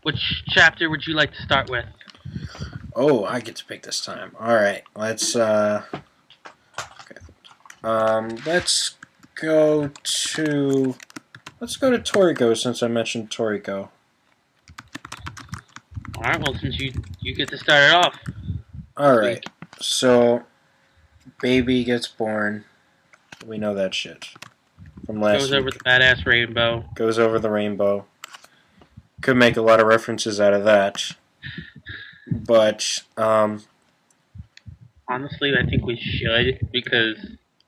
Which chapter would you like to start with? Oh, I get to pick this time. All right, let's go to Toriko since I mentioned Toriko. All right. Well, since you get to start it off. All right. So, baby gets born. We know that shit from last week. Goes over the badass rainbow. Goes over the rainbow. Could make a lot of references out of that. But, honestly, I think we should, because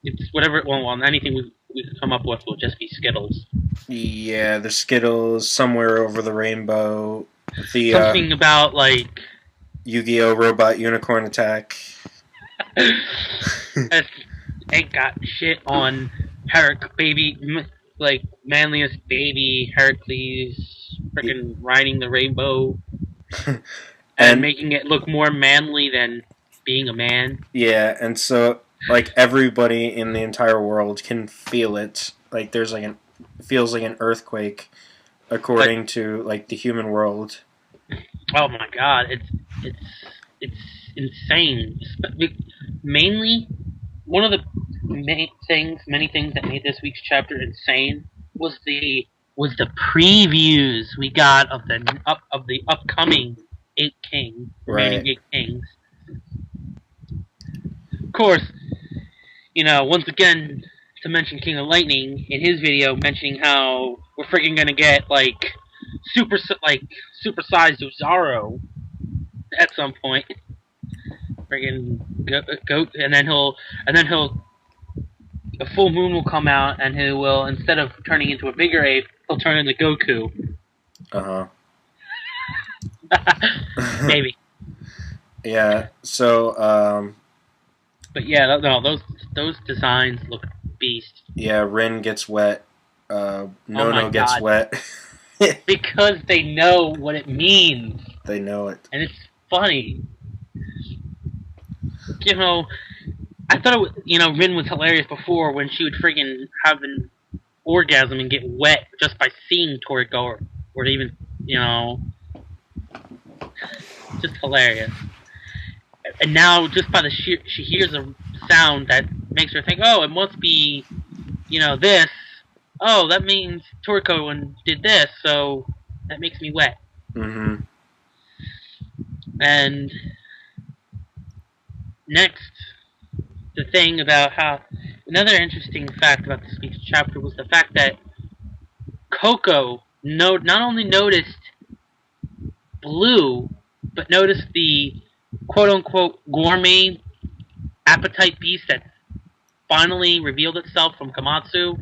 it's whatever. Well, anything we could come up with will just be Skittles. Yeah, the Skittles somewhere over the rainbow. The something about like Yu-Gi-Oh! Robot Unicorn Attack. Ain't got shit on baby, like manliest baby Heracles, freaking riding the rainbow. And making it look more manly than being a man. Yeah, and so like everybody in the entire world can feel it. Like there's like feels like an earthquake, according to like the human world. Oh my god, it's insane. Mainly, one of the many things that made this week's chapter insane was the previews we got of the upcoming 8 kings, remaining 8 kings. Of course, once again, to mention King of Lightning in his video, mentioning how we're freaking gonna get supersized Zaro at some point. Friggin' go, and then a full moon will come out, and he will, instead of turning into a bigger ape, he'll turn into Goku. Maybe. Yeah. So. But yeah, no, those designs look beast. Yeah, Rin gets wet. Nono gets wet. Because they know what it means. They know it, and it's funny. I thought Rin was hilarious before when she would friggin' have an orgasm and get wet just by seeing Toriko, or even just hilarious. And now, just by she hears a sound that makes her think, oh, it must be, this. Oh, that means Toriko did this, so that makes me wet. Mm-hmm. And next, the thing about another interesting fact about this week's chapter was the fact that Coco not only noticed Blue, but noticed the quote-unquote gourmet appetite beast that finally revealed itself from Komatsu,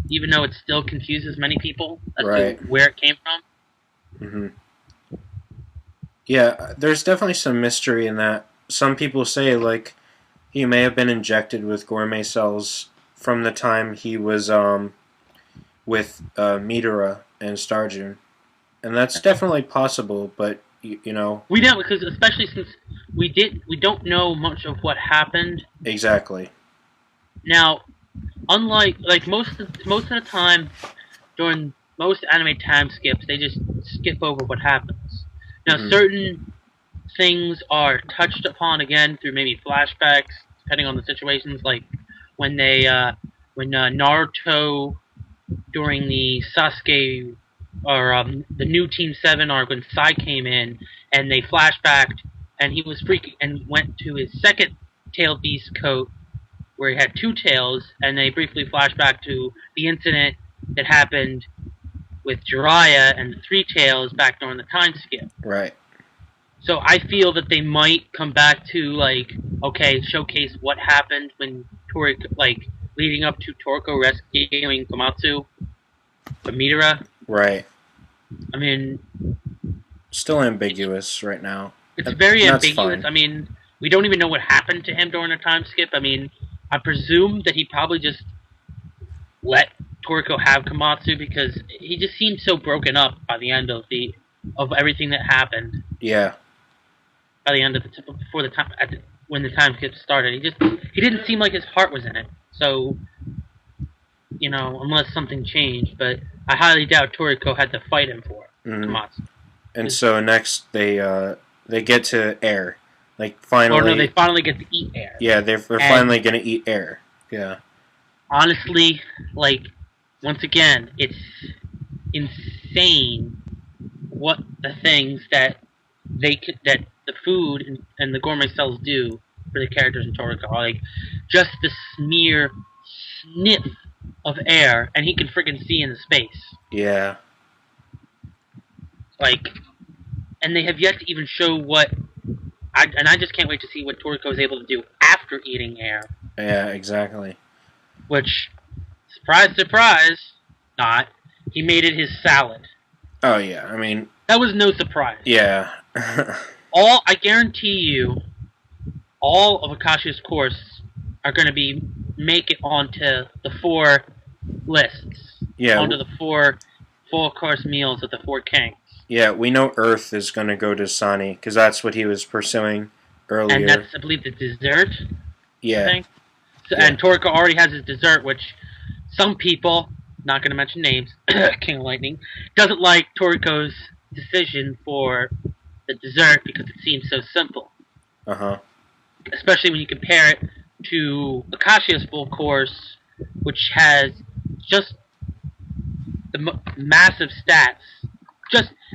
even though it still confuses many people as to where it came from. Mm-hmm. Yeah, there's definitely some mystery in that. Some people say, like, he may have been injected with gourmet cells from the time he was with Midora and Starjun. And that's definitely possible, but we don't, because especially since we don't know much of what happened. Exactly. Now, unlike most of the time during most anime time skips, they just skip over what happens. Now, certain things are touched upon again through maybe flashbacks, depending on the situations. Like when Naruto during the Sasuke or the new Team 7 arc, when Sai came in and they flashbacked and he was freaking and went to his second tailed beast coat where he had 2 tails, and they briefly flashback to the incident that happened with Jiraiya and the 3 tails back during the time skip. Right. So I feel that they might come back to showcase what happened when Toriko, leading up to Toriko rescuing Komatsu from Midora. Right. I mean, still ambiguous right now. It's very ambiguous. Fine. I mean, we don't even know what happened to him during the time skip. I mean, I presume that he probably just let Toriko have Komatsu because he just seemed so broken up by the end of everything that happened. Yeah. By the end of when the time skip started, he didn't seem like his heart was in it. So, unless something changed, but I highly doubt Toriko had to fight him for Komatsu. And so next they get to air. Like Or no, they finally, finally get to eat air. yeah, they're And finally gonna eat air. Yeah, honestly, like, once again, it's insane what the things that that the food and the gourmet cells do for the characters in Toriko. Like, just the sniff of air, and he can freaking see into space. yeah, Like, and they have yet to even show what. I just can't wait to see what Toriko is able to do after eating air. yeah, exactly. Which, surprise, surprise, not. He made it his salad. Oh yeah, I mean, That was no surprise. yeah, I guarantee you, all of Akashi's course are going to make it onto the 4 lists. yeah, Onto the 4 full course meals of the 4 kings. yeah. We know Earth is gonna go to Sani because that's what he was pursuing earlier. And that's, I believe, the dessert. I Yeah, think. So, yeah. And Toriko already has his dessert, which some people, not going to mention names, King of Lightning, doesn't like Toriko's decision for the dessert because it seems so simple. Uh-huh. Especially when you compare it to Akashia's full course, which has just the massive stats.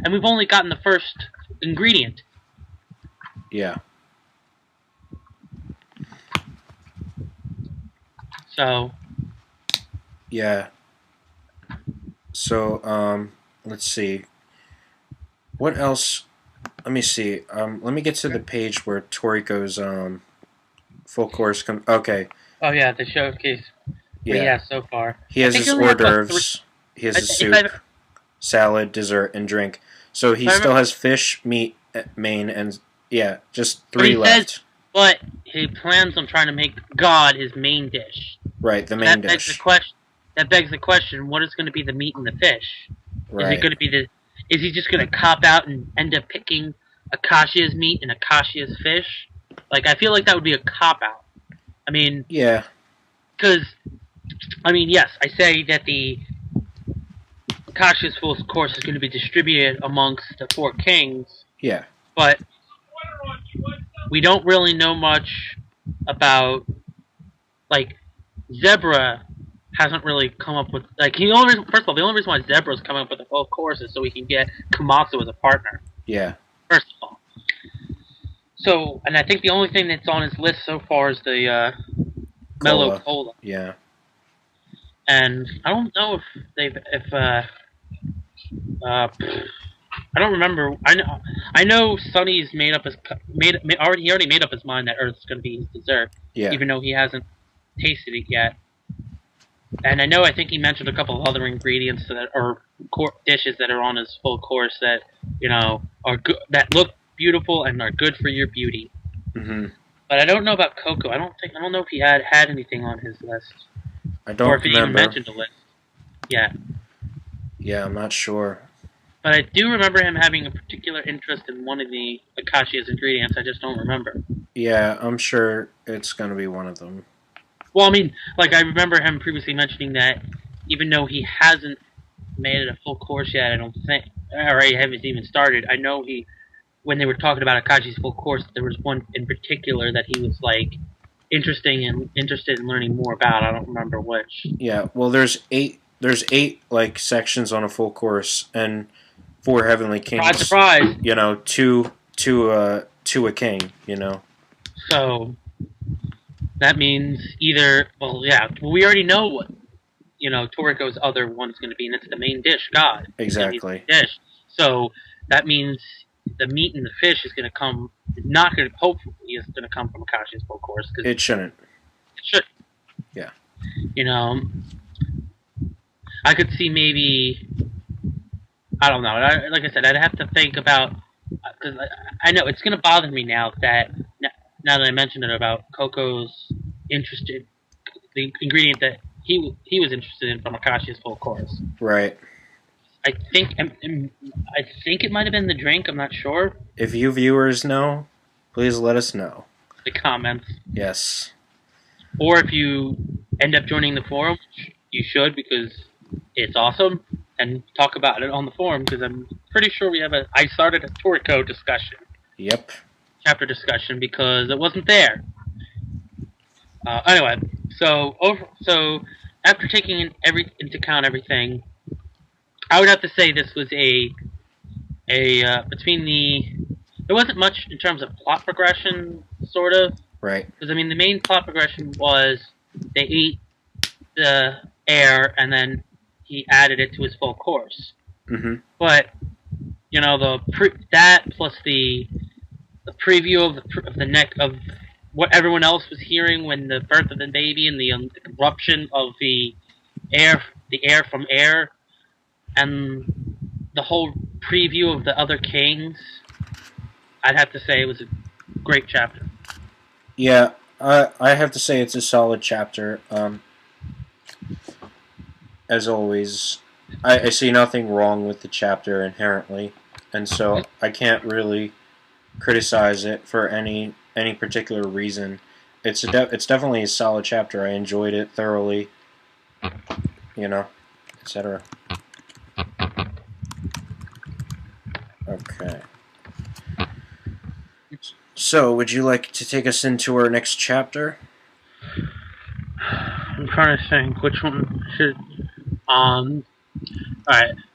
And we've only gotten the first ingredient. Yeah. So, Yeah. So, let's see. What else? Let me see. Let me get to the page where Toriko's full course comes. Okay. oh yeah, the showcase. Yeah. But yeah, so far. He has I think his he only hors has, like, d'oeuvres. He has his If soup, salad, dessert, and drink. So he If I still has fish, meat, main, and yeah, just But 3 he left. says, but he plans on trying to make God his main dish. Right, the main That begs dish. the question. That begs the question: what is going to be the meat and the fish? Is it Right. going to be the? Is he just going to cop out and end up picking Akashia's meat and Akashia's fish? Like, I feel like that would be a cop out. I mean, Yeah. because yes, I say that the Akashia's full course is going to be distributed amongst the 4 kings, Yeah. but we don't really know much about, like, Zebra hasn't really come up with, like, first of all, the only reason why Zebra's coming up with a full course is so we can get Komatsu as a partner, Yeah. first of all. So, and I think the only thing that's on his list so far is the Mellow Cola. Yeah. And I don't know I don't remember. I know Sonny's he already made up his mind that Earth's going to be his dessert, Yeah. even though he hasn't tasted it yet. And I think he mentioned a couple of other ingredients or dishes that are on his full course that are good, that look beautiful and are good for your beauty. Mm-hmm. But I don't know about Coco. I don't know if he had anything on his list, I don't or if he even remember. mentioned a list. Yeah. Yeah, I'm not sure. But I do remember him having a particular interest in one of the Akashia's ingredients. I just don't remember. Yeah, I'm sure it's going to be one of them. Well, I mean, like, I remember him previously mentioning that even though he hasn't made it a full course yet, I don't think, or he hasn't even started, I know when they were talking about Akashi's full course, there was one in particular that he was, like, interested in learning more about. I don't remember which. Yeah, well, there's eight like sections on a full course, and 4 heavenly kings. Surprise! Two a king. So that means either, we already know what Toriko's other one is going to be, and it's the main dish, God. Exactly. Dish. So that means the meat and the fish is going to come. Hopefully, is going to come from Akashi's full course. Cause it shouldn't. It should. Yeah. I could see maybe. I don't know. Like I said, I'd have to think about, because I know it's going to bother me now that I mentioned it about Coco's the ingredient that he was interested in from Akashi's full course. Right. I think it might have been the drink. I'm not sure. If you viewers know, please let us know. The comments. Yes. Or if you end up joining the forum, which you should because it's awesome. and talk about it on the forum, because I'm pretty sure I started a Toriko discussion. Yep. Chapter discussion, because it wasn't there. Anyway, so after taking into account everything, I would have to say this was there wasn't much in terms of plot progression, sort of. Right. Because, I mean, the main plot progression was they ate the air and then he added it to his full course. Mm-hmm. But, you know, that plus the preview of what everyone else was hearing when the birth of the baby and the corruption of the air from air, and the whole preview of the other kings, I'd have to say it was a great chapter. Yeah, I have to say it's a solid chapter. As always, I see nothing wrong with the chapter inherently, and so I can't really criticize it for any particular reason. It's definitely a solid chapter. I enjoyed it thoroughly, you know, etc. Okay. So, would you like to take us into our next chapter? I'm trying to think which one should. Alright.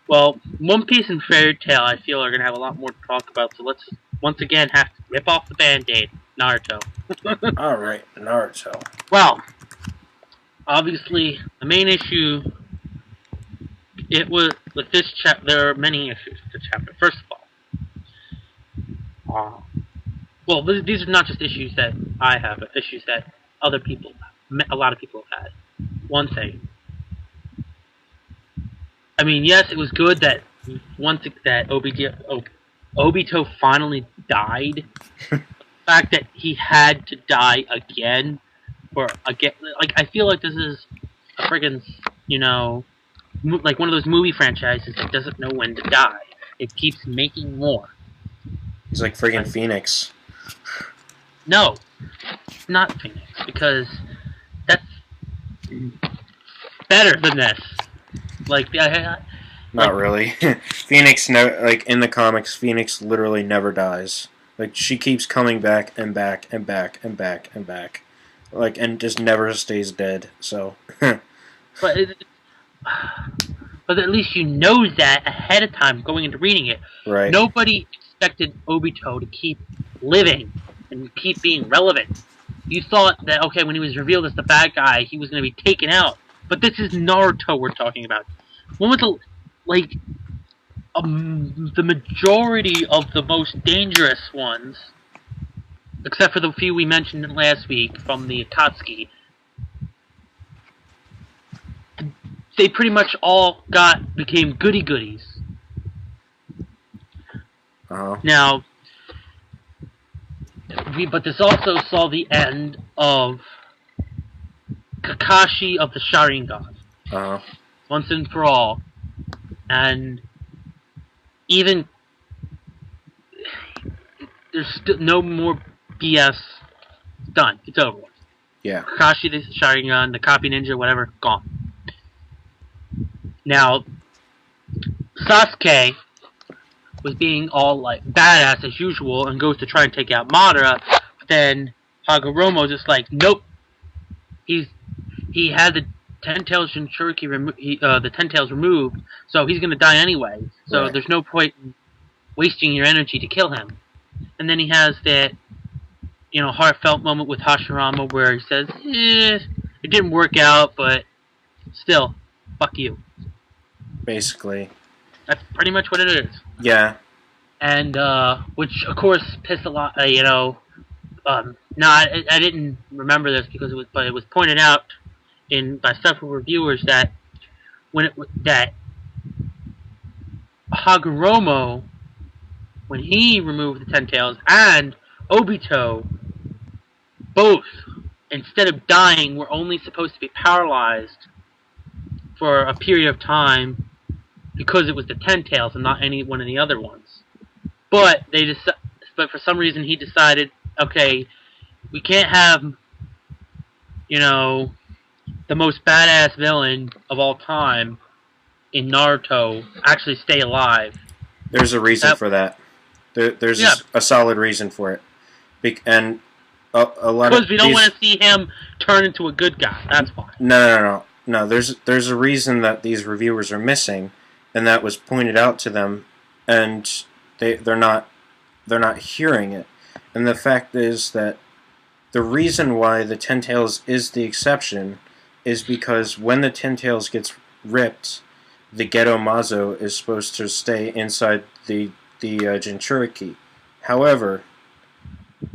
Well, One Piece and Fairy Tail, I feel, are going to have a lot more to talk about, so let's once again have to rip off the Band-Aid. Naruto. Alright, Naruto. Well, obviously, the main issue, it was, with this chapter, there are many issues with the chapter. First of all, well, these are not just issues that I have, but issues that a lot of people have had. One thing. I mean, yes, it was good that Obito finally died. The fact that he had to die again, like, I feel like this is a friggin', you know, like one of those movie franchises that doesn't know when to die. It keeps making more. He's like friggin' Phoenix. No, not Phoenix, because that's better than this. Like, not really. Phoenix, like in the comics, Phoenix literally never dies. Like, she keeps coming back and back and back and back and back, like, and just never stays dead. So, but at least you know that ahead of time going into reading it. Right. Nobody expected Obito to keep living and keep being relevant. You thought that, okay, when he was revealed as the bad guy, he was going to be taken out. But this is Naruto we're talking about. When was the majority of the most dangerous ones, except for the few we mentioned last week from the Akatsuki, they pretty much all became goody-goodies. Now, but this also saw the end of Kakashi of the Sharingan. Once and for all. And even there's still no more BS. Done. It's over with. Yeah. Kakashi the Sharingan, the Copy Ninja, whatever, gone. Now, Sasuke was being all like badass as usual and goes to try and take out Madara, but then Hagoromo just like, nope. He had the 10 tails Jinchuriki the 10 tails removed, so he's gonna die anyway. So There's no point in wasting your energy to kill him. And then he has that, you know, heartfelt moment with Hashirama where he says, it didn't work out, but still, fuck you. Basically. That's pretty much what it is. Yeah. And, which, of course, pissed a lot, you know, I didn't remember this because it was pointed out by several reviewers that that Hagoromo, when he removed the 10 tails, and Obito, both, instead of dying, were only supposed to be paralyzed for a period of time because it was the 10 tails and not any one of the other ones. But for some reason he decided, okay, we can't have, you know, the most badass villain of all time in Naruto actually stay alive. There's a reason for that. There's a solid reason for it. And a lot because of we don't want to see him turn into a good guy. That's why. No. There's a reason that these reviewers are missing, and that was pointed out to them, and they're not hearing it. And the fact is that the reason why the Ten Tails is the exception is because when the Ten Tails gets ripped, the Geto Mazo is supposed to stay inside the Jinchuriki. However,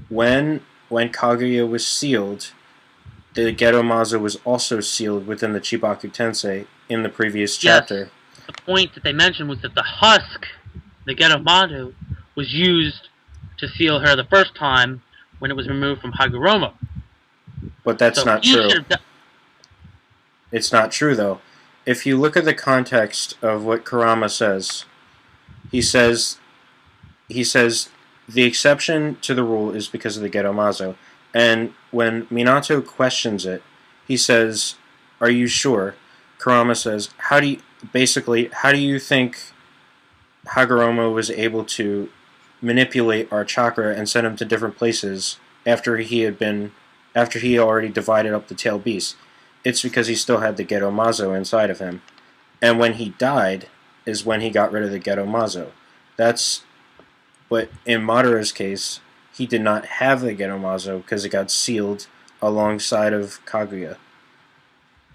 when Kaguya was sealed, the Geto Mazo was also sealed within the Chibaku Tensei in the previous chapter. The point that they mentioned was that the husk, the Geto Mazo, was used to seal her the first time when it was removed from Hagoromo. But that's not true. It's not true, though. If you look at the context of what Kurama says, he says the exception to the rule is because of the Geto Mazo. And when Minato questions it, he says, "Are you sure?" Kurama says, how do you think Hagoromo was able to manipulate our chakra and send him to different places after he already divided up the tail beast? It's because he still had the Geto Mazo inside of him. And when he died is when he got rid of the Geto Mazo. But in Madara's case, he did not have the Geto Mazo because it got sealed alongside of Kaguya.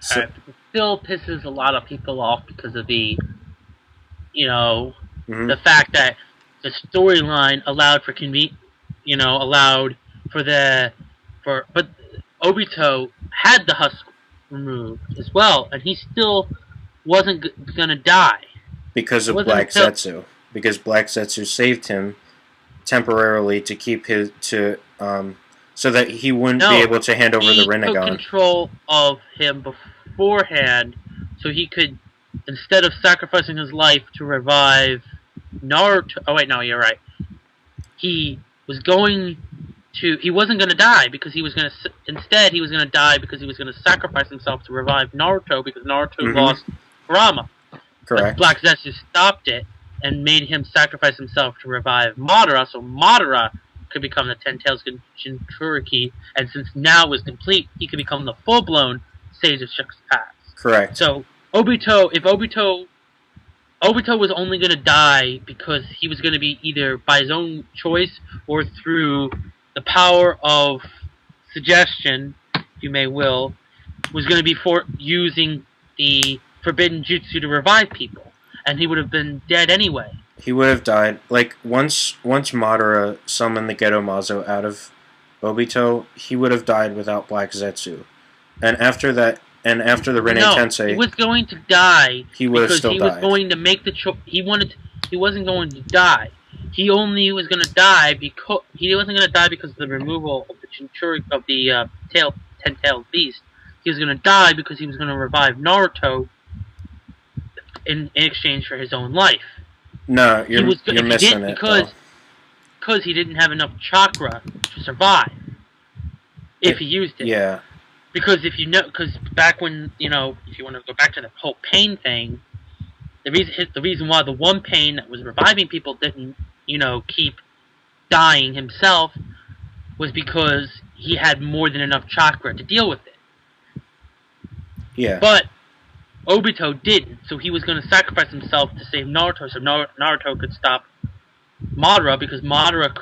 So, it still pisses a lot of people off because of the fact that the storyline allowed but Obito had the husk removed as well, and he still wasn't gonna die because of Black Zetsu. Because Black Zetsu saved him temporarily to keep so that he wouldn't be able to hand over the Rinnegan. He took control of him beforehand, so he could, instead of sacrificing his life to revive Naruto. Oh wait, no, you're right. He wasn't going to die because he was going to. Instead, he was going to die because he was going to sacrifice himself to revive Naruto because Naruto lost Kurama. Correct. But Black Zetsu stopped it and made him sacrifice himself to revive Madara, so Madara could become the Ten Tails Jinchuriki, and since now was complete, he could become the full-blown Sage of Six Paths. Correct. So if Obito was only going to die because he was going to be either by his own choice or through the power of suggestion, if you may will, was going to be using the forbidden jutsu to revive people. And he would have been dead anyway. He would have died. Like, once Madara summoned the Geto Mazo out of Obito, he would have died without Black Zetsu. And after that, and after the Rinne Tensei... he was going to die he would have still died. Was going to make the choice. He wasn't going to die. He only was going to die because... He wasn't going to die because of the removal of the Jinchuriki, of the Ten-Tailed Beast. He was going to die because he was going to revive Naruto in exchange for his own life. No, you're missing it. Because he didn't have enough chakra to survive. If he used it. Yeah. Because because back when, if you want to go back to the whole pain thing, the reason why the one pain that was reviving people didn't, keep dying himself was because he had more than enough chakra to deal with it. Yeah. But Obito didn't, so he was going to sacrifice himself to save Naruto, so Naruto could stop Madara, because Madara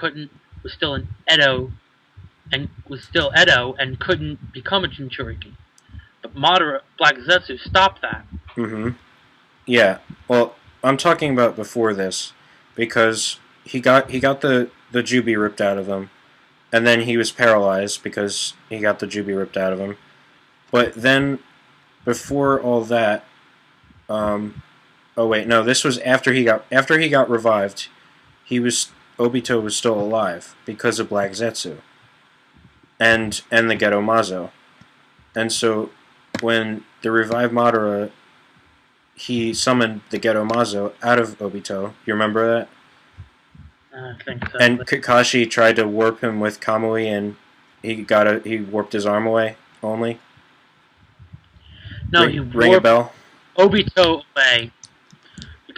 was still Edo and couldn't become a Jinchuriki. But Black Zetsu stopped that. Mm-hmm. Yeah. Well, I'm talking about before this, because he got the Jubi ripped out of him, and then he was paralyzed because he got the Jubi ripped out of him. But then, before all that, this was after he got revived. Obito was still alive because of Black Zetsu and the Geto Mazo. And so when the revived Madara, he summoned the Geto Mazo out of Obito. You remember that? I think so. And Kakashi tried to warp him with Kamui, and he warped his arm away only. No, he ring a bell. Obito away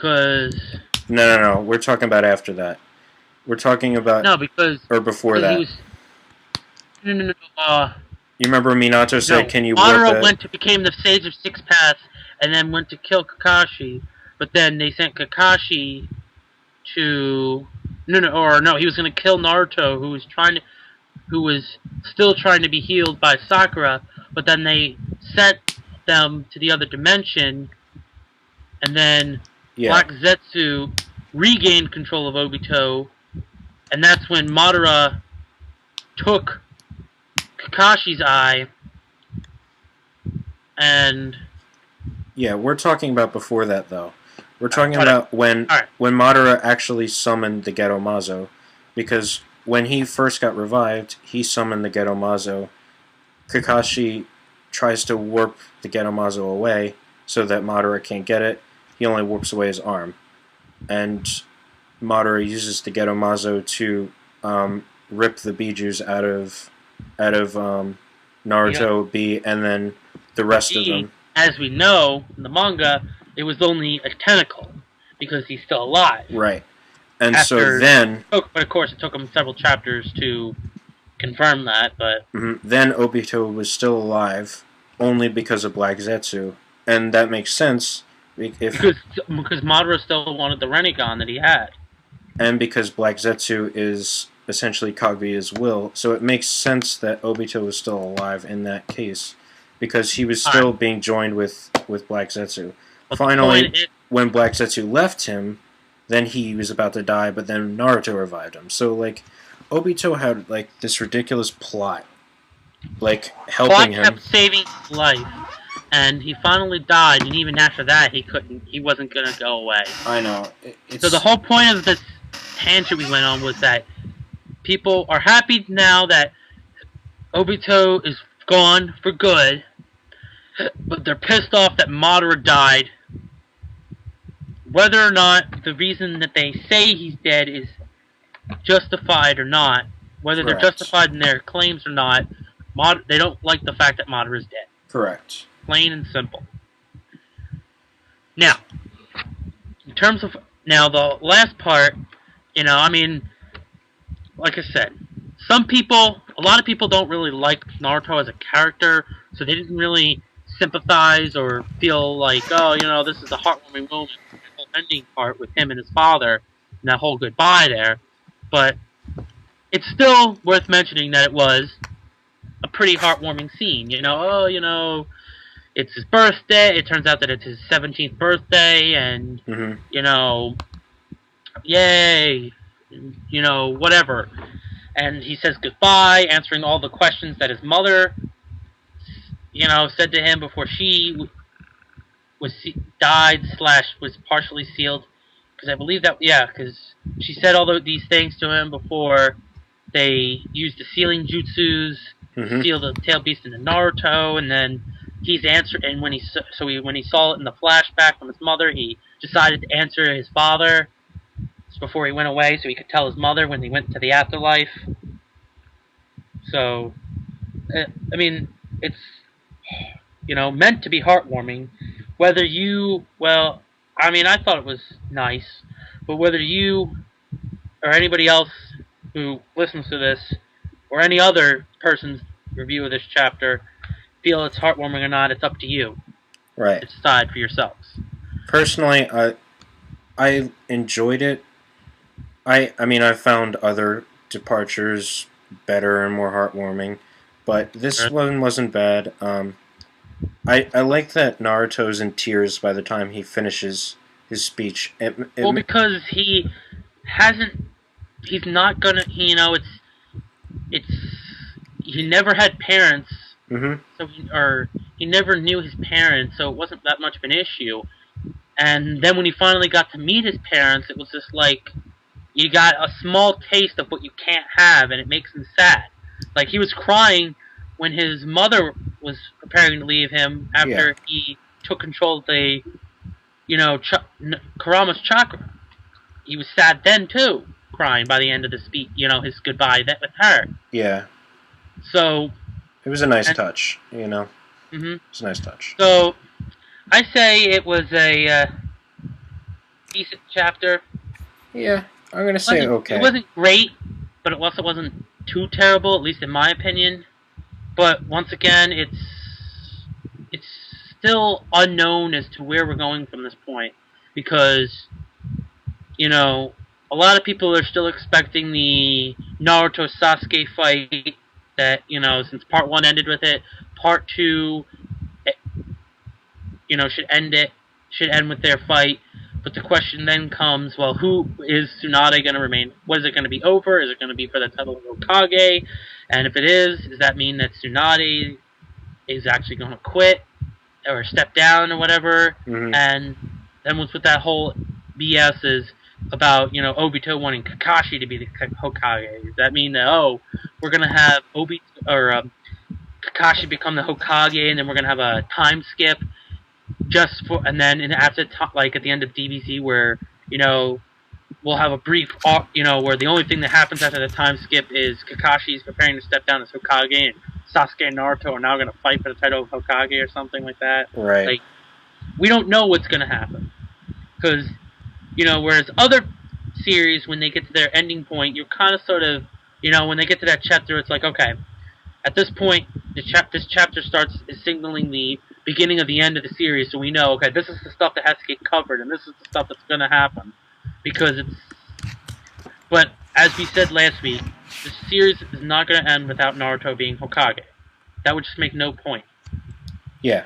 because No. We're talking about after that. We're talking about or before that. He was, no. You remember Minato said, "Can you warp it?" became the Sage of Six Paths, and then went to kill Kakashi. But then they sent Kakashi to he was going to kill Naruto, who was still trying to be healed by Sakura. But then they sent them to the other dimension, and then Black Zetsu regained control of Obito, and that's when Madara took Kakashi's eye, and we're talking about before that, though. We're talking about when Madara actually summoned the Geto Mazo, because when he first got revived, he summoned the Geto Mazo. Kakashi tries to warp the Geto Mazo away so that Madara can't get it. He only warps away his arm, and Madara uses the Geto Mazo to rip the Bijus out of Naruto, B, and then the rest of them. As we know in the manga, it was only a tentacle because he's still alive. Right, and so then, but of course, it took him several chapters to confirm that. But then Obito was still alive only because of Black Zetsu, and that makes sense because Madara still wanted the Rinnegan that he had, and because Black Zetsu is essentially Kaguya's will, so it makes sense that Obito was still alive in that case, because he was still being joined with Black Zetsu. But finally, when Black Zetsu left him, then he was about to die, but then Naruto revived him. So, like, Obito had, like, this ridiculous plot, like, helping him. Kept saving his life, and he finally died, and even after that, he wasn't gonna go away. I know. So the whole point of this tangent we went on was that people are happy now that Obito is gone for good, but they're pissed off that Madara died. Whether or not the reason that they say he's dead is justified or not, whether they're justified in their claims or not, they don't like the fact that Madara is dead. Correct. Plain and simple. Now, in terms of the last part, like I said, a lot of people don't really like Naruto as a character, so they didn't really sympathize or feel like, this is a heartwarming moment, the whole ending part with him and his father, and that whole goodbye there. But it's still worth mentioning that it was a pretty heartwarming scene. It's his birthday. It turns out that it's his 17th birthday, and yay, whatever. And he says goodbye, answering all the questions that his mother, said to him before she died / was partially sealed. Because I believe that, because she said all these things to him before they used the sealing jutsus to seal the tail beast into Naruto, and then he's answered. And when he saw it in the flashback from his mother, he decided to answer his father before he went away, so he could tell his mother when he went to the afterlife. So, it's meant to be heartwarming. Whether I thought it was nice, but whether you or anybody else who listens to this, or any other person's review of this chapter, feel it's heartwarming or not, it's up to you. Right. Decide for yourselves. Personally, I enjoyed it. I found other departures better and more heartwarming, but this one wasn't bad. I like that Naruto's in tears by the time he finishes his speech. Because he's not gonna, he never had parents, so he never knew his parents, so it wasn't that much of an issue. And then when he finally got to meet his parents, it was just like, you got a small taste of what you can't have, and it makes him sad. Like, he was crying when his mother was preparing to leave him after he took control of the, Kurama's chakra. He was sad then, too, crying by the end of the speech, his goodbye with her. Yeah. So... it was a nice touch, It's a nice touch. So, I say it was a decent chapter. Yeah, I'm gonna say okay. It wasn't great, but it also wasn't too terrible, at least in my opinion. But once again, it's still unknown as to where we're going from this point, because a lot of people are still expecting the Naruto Sasuke fight. That since part 1 ended with it, part 2, should end with their fight. But the question then comes, well, who is Tsunade going to remain? What is it going to be over? Is it going to be for the title of Hokage? And if it is, does that mean that Tsunade is actually going to quit or step down or whatever? Mm-hmm. And then what's with that whole BS is about Obito wanting Kakashi to be the Hokage? Does that mean that we're going to have Kakashi become the Hokage, and then we're going to have a time skip? And then after like at the end of DBZ, where we'll have a brief where the only thing that happens after the time skip is Kakashi's preparing to step down as Hokage, and Sasuke and Naruto are now going to fight for the title of Hokage or something like that. Right. Like, we don't know what's going to happen, because whereas other series, when they get to their ending point, you're kind of sort of when they get to that chapter, it's like, okay, at this point this chapter is signaling the beginning of the end of the series, so we know, okay, this is the stuff that has to get covered, and this is the stuff that's going to happen. But as we said last week, the series is not going to end without Naruto being Hokage. That would just make no point. Yeah,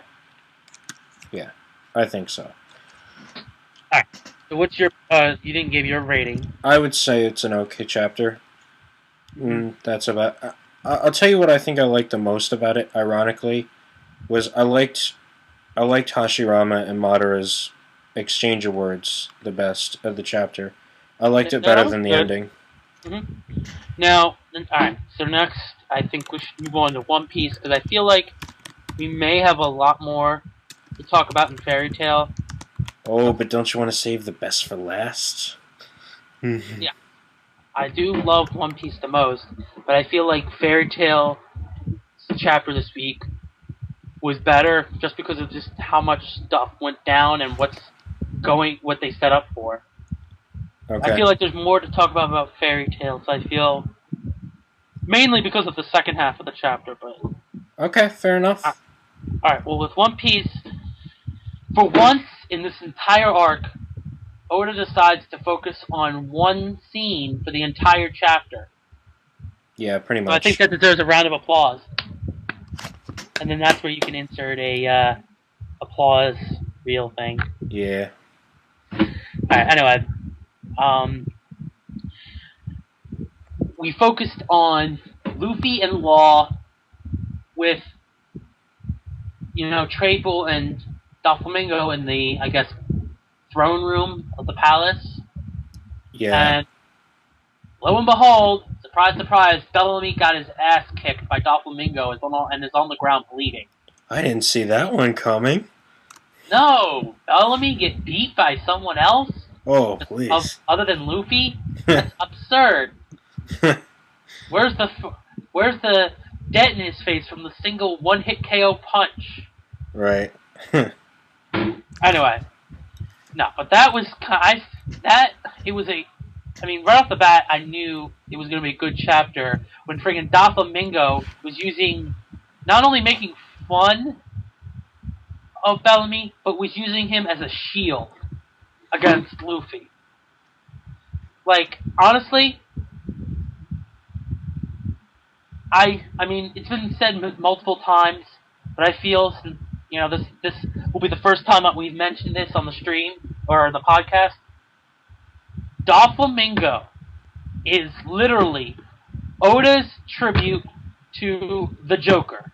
I think so. Alright, so what's your, you didn't give your rating. I would say it's an okay chapter. That's about, I'll tell you what I think I liked the most about it, ironically, was I liked Hashirama and Madara's exchange of words the best of the chapter. I liked it better than the ending. Mm-hmm. Now, alright, so next I think we should move on to One Piece, because I feel like we may have a lot more to talk about in Fairy Tail. Oh, but don't you want to save the best for last? Yeah. I do love One Piece the most, but I feel like Fairy Tail chapter this week was better just because of just how much stuff went down and what they set up for. Okay. I feel like there's more to talk about Fairy Tail, so I feel mainly because of the second half of the chapter, but okay, fair enough. Alright, well, with One Piece, for once in this entire arc, Oda decides to focus on one scene for the entire chapter. Yeah, pretty much. So I think that deserves a round of applause. And then that's where you can insert a applause reel thing. Yeah. Alright, anyway. We focused on Luffy and Law with, Trapple and Doflamingo in the, I guess, throne room of the palace. Yeah. And lo and behold, surprise, surprise, Bellamy got his ass kicked by Doflamingo and is on the ground bleeding. I didn't see that one coming. No! Bellamy get beat by someone else? Oh, please. Other than Luffy? That's absurd. Where's the dent in his face from the single one-hit KO punch? Right. Anyway. No, but that was... right off the bat, I knew it was going to be a good chapter when friggin' Doflamingo was not only making fun of Bellamy, but was using him as a shield against Luffy. Like, honestly, it's been said multiple times, but I feel, this will be the first time that we've mentioned this on the stream, or the podcast. Doflamingo is literally Oda's tribute to the Joker.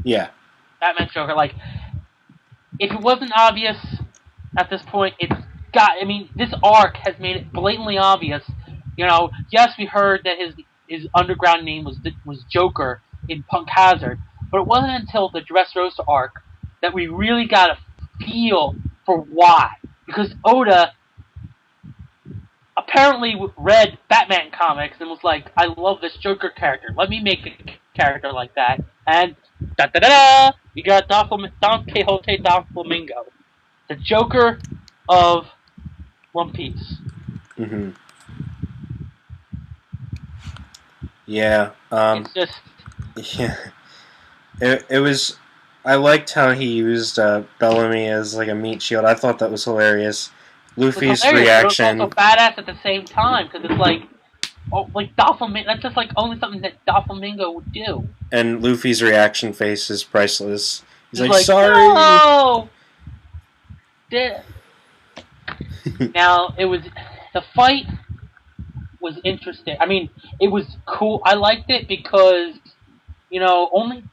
Yeah. Batman Joker. Like, if it wasn't obvious at this point, this arc has made it blatantly obvious. Yes, we heard that his underground name was Joker in Punk Hazard, but it wasn't until the Dressrosa arc that we really got a feel for why. Because Oda apparently read Batman comics and was like, I love this Joker character. Let me make a character like that. And da-da-da-da! We got Don Quixote Doflamingo. The Joker of One Piece. Mm-hmm. Yeah. It's just Yeah. It was. I liked how he used Bellamy as like a meat shield. I thought that was hilarious. it was Luffy's hilarious, but it was also reaction badass at the same time because it's like, oh, like Doflamingo. That's just like only something that Doflamingo would do. and Luffy's reaction face is priceless. He's It's like, like, "Sorry." no. Now it was the fight was interesting. I mean, it was cool. I liked it because only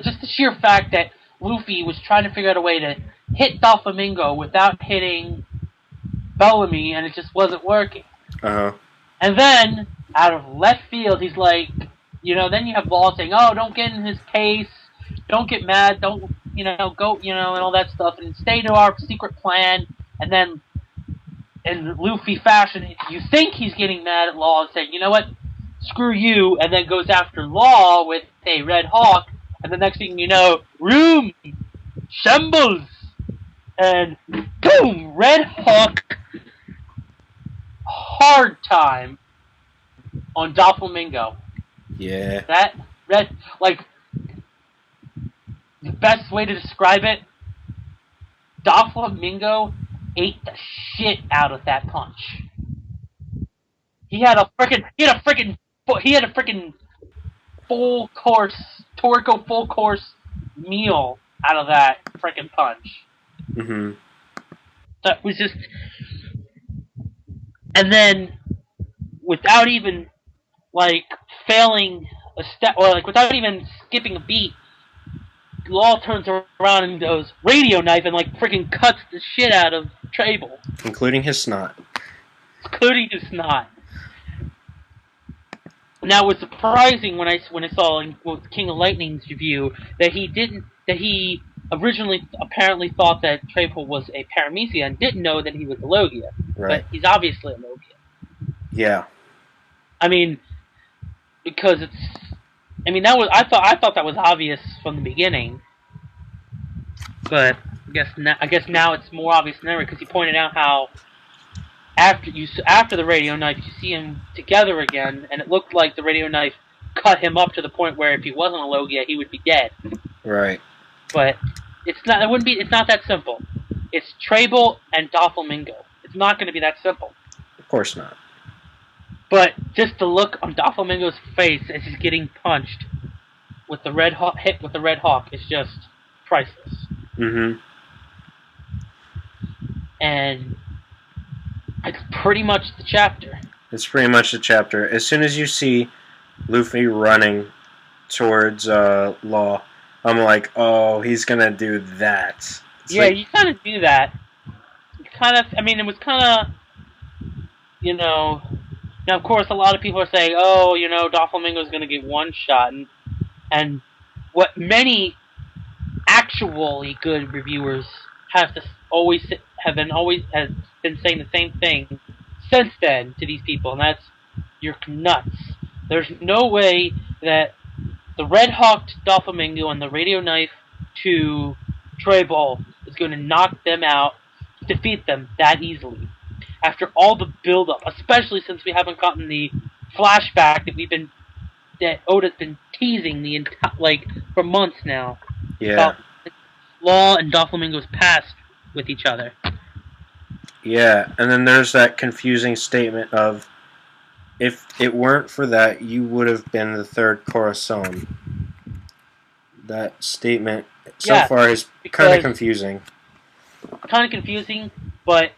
just the sheer fact that Luffy was trying to figure out a way to hit Doflamingo without hitting Bellamy, and it just wasn't working. Uh-huh. And then, out of left field, he's like, then you have Law saying, "Oh, don't get in his case, don't get mad, don't, go, and all that stuff, and stay to our secret plan." And then, in Luffy fashion, you think he's getting mad at Law and saying, "You know what? Screw you," and then goes after Law with a Red Hawk, and the next thing you know, room shambles, and boom, Red Hawk, hard time on Doflamingo. Yeah. That red, the best way to describe it, Doflamingo ate the shit out of that punch. He had a freaking full course, Toriko full course meal out of that freaking punch. Mm-hmm. That was just, and then without even failing a step, or without even skipping a beat, Law turns around and goes radio knife and freaking cuts the shit out of Trable, Including his snot. including his snot. Now, it was surprising when I saw with King of Lightning's review that he originally apparently thought that Trable was a Paramecia and didn't know that he was a Logia. Right. But he's obviously a Logia. Yeah. I mean, because I thought that was obvious from the beginning. But I guess now it's more obvious than ever because he pointed out how after the radio knife, you see him together again, and it looked like the radio knife cut him up to the point where if he wasn't a Logia, he would be dead. Right. But it's not. It wouldn't be. It's not that simple. It's Trable and Doflamingo. It's not going to be that simple. Of course not. But just the look on Doflamingo's face as he's getting punched with the hit with the Red Hawk is just priceless. Mm-hmm. And it's pretty much the chapter. It's pretty much the chapter. As soon as you see Luffy running towards Law, I'm like, oh, he's gonna do that. Yeah, you kind of do that. It was kind of, Now, of course, a lot of people are saying, oh, Doflamingo's gonna get one shot, and what many actually good reviewers have been saying the same thing since then to these people, and that's, you're nuts. There's no way that the Red Hawk to Doflamingo and the radio knife to Trable is going to knock them out, defeat them that easily. After all the build-up, especially since we haven't gotten the flashback that Oda's been teasing for months now. Yeah. About Law and Doflamingo's past with each other. Yeah, and then there's that confusing statement of, if it weren't for that, you would have been the third Corazon. That statement so far is kind of confusing. Kind of confusing, but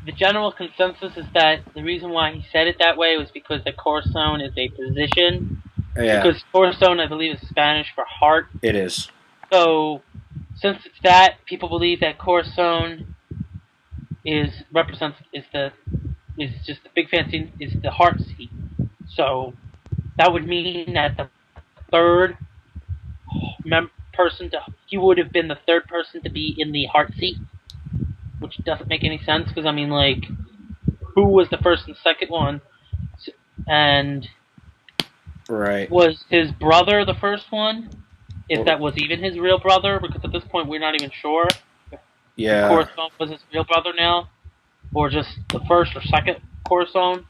the general consensus is that the reason why he said it that way was because the Corazon is a position. Yeah. Because Corazon, I believe, is Spanish for heart. It is. So, since it's that, people believe that Corazon is just the big fancy is the heart seat. So that would mean that the third he would have been the third person to be in the heart seat, which doesn't make any sense because who was the first and second one, and right, was his brother the first one? If that was even his real brother, because at this point we're not even sure. Yeah. Corazon was his real brother now, or just the first or second Corazon.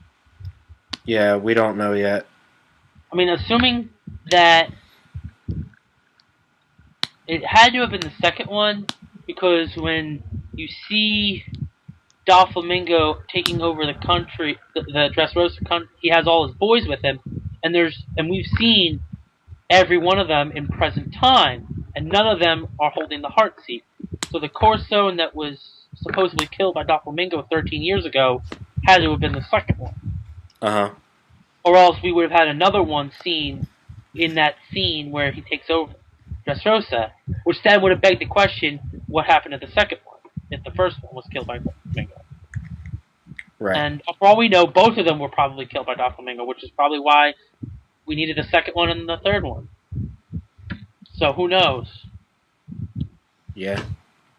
Yeah, we don't know yet. I mean, assuming that it had to have been the second one, because when you see Doflamingo taking over the country, the Dressrosa country, he has all his boys with him, and we've seen every one of them in present time, and none of them are holding the heart seat. So the Corso that was supposedly killed by Doflamingo 13 years ago had to have been the second one. Uh-huh. Or else we would have had another one seen in that scene where he takes over Dressrosa, which then would have begged the question, what happened to the second one, if the first one was killed by Doflamingo? Right. And for all we know, both of them were probably killed by Doflamingo, which is probably why we needed the second one and the third one. So who knows? Yeah.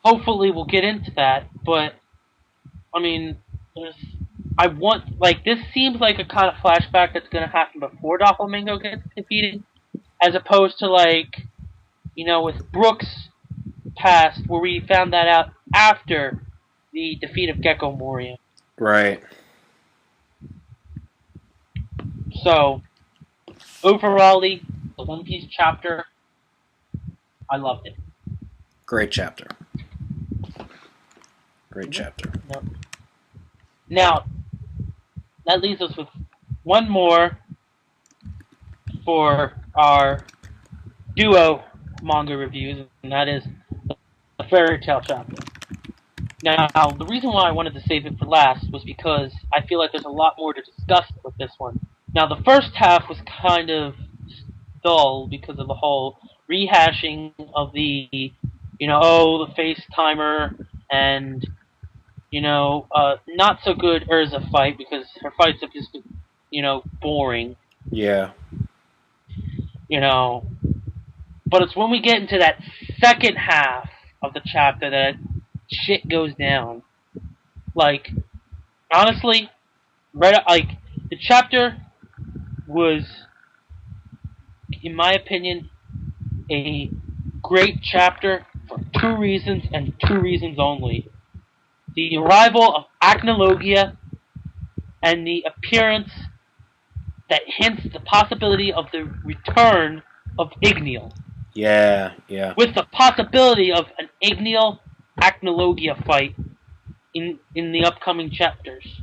Hopefully we'll get into that, but I mean, this seems like a kind of flashback that's going to happen before Doflamingo gets defeated, as opposed to with Brooks' past, where we found that out after the defeat of Gecko Moria. Right. So, overall, the One Piece chapter, I loved it. Great chapter. Great chapter. Yep. Now, that leaves us with one more for our duo manga reviews, and that is the Fairy Tail chapter. Now, the reason why I wanted to save it for last was because I feel like there's a lot more to discuss with this one. Now, the first half was kind of dull because of the whole rehashing of the FaceTimer and, not so good Urza fight, because her fights have just been, boring. Yeah. But it's when we get into that second half of the chapter that shit goes down. Like, honestly, the chapter was, in my opinion, a great chapter for two reasons and two reasons only. The arrival of Acnologia and the appearance that hints the possibility of the return of Igneal. Yeah. With the possibility of an Igneal Acnologia fight in the upcoming chapters.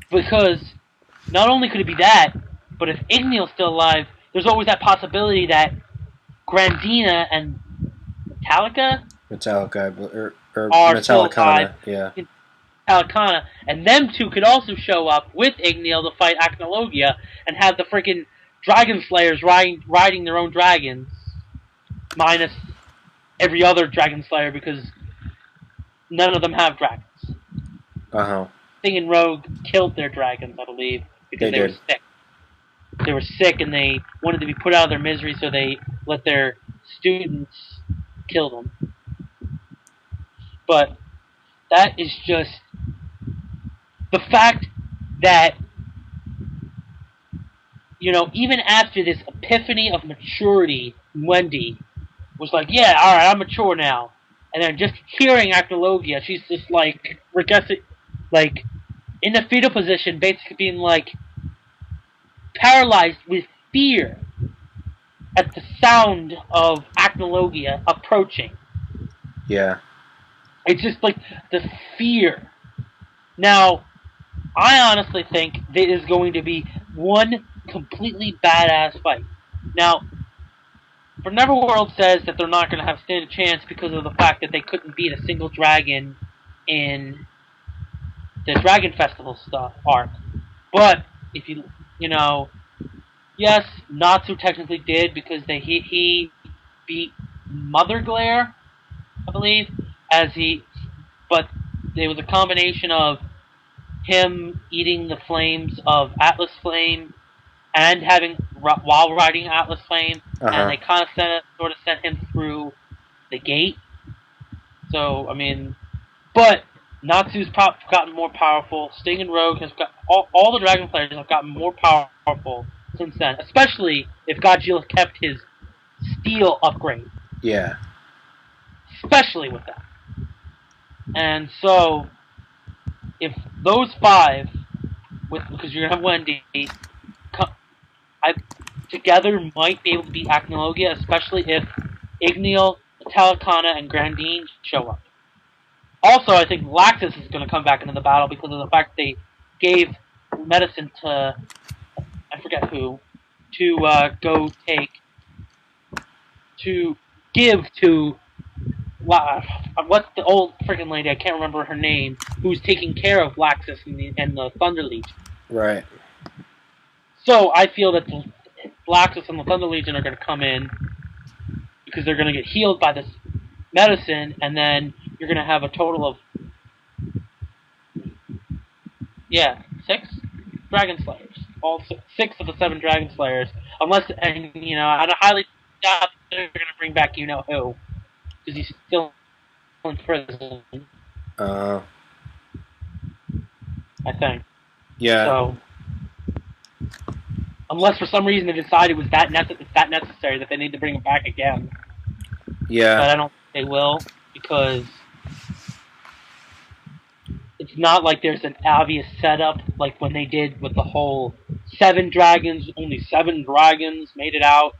Because not only could it be that, but if Igneal's still alive, there's always that possibility that Grandina and Metallica are Metallicana, yeah. Metallicana, and them two could also show up with Igneal to fight Acnologia and have the freaking Dragon Slayers riding their own dragons, minus every other Dragon Slayer, because none of them have dragons. Uh-huh. Sting and Rogue killed their dragons, I believe, because they were sick. They were sick and they wanted to be put out of their misery, so they let their students kill them. But that is just the fact that, even after this epiphany of maturity, Wendy was like, yeah, alright, I'm mature now. And then just hearing Acnologia, she's just like, in the fetal position, basically being like, paralyzed with fear at the sound of Acnologia approaching. Yeah. It's just like the fear. Now, I honestly think there is going to be one completely badass fight. Now, For Neverworld says that they're not going to have stand a chance because of the fact that they couldn't beat a single dragon in the Dragon Festival stuff arc. But if yes, Natsu technically did because he beat Mother Glare, I believe, but it was a combination of him eating the flames of Atlas Flame and while riding Atlas Flame, and they kind of sort of sent him through the gate. So but Natsu's gotten more powerful. Sting and Rogue has got all the Dragon players have gotten more powerful since then, especially if Godzilla kept his steel upgrade. Yeah. especially with that. And so, if those 5, because you're gonna have Wendy, I together might be able to beat Acnologia, especially if Igneal, Talicana, and Grandine show up. Also, I think Laxus is going to come back into the battle because of the fact they gave medicine to, I forget who, to go take, to give to, what's the old freaking lady, I can't remember her name, who's taking care of Laxus and the Thunder Legion. Right. So I feel that Laxus and the Thunder Legion are going to come in because they're going to get healed by this medicine, and then you're going to have a total of 6 Dragon Slayers. All 6 of the 7 Dragon Slayers. Unless, and I highly doubt they're going to bring back you-know-who. Because he's still in prison. I think. Yeah. So, unless for some reason they decided it was that necessary that they need to bring him back again. Yeah. But I don't think they will, because it's not like there's an obvious setup like when they did with the whole 7 dragons, only 7 dragons made it out.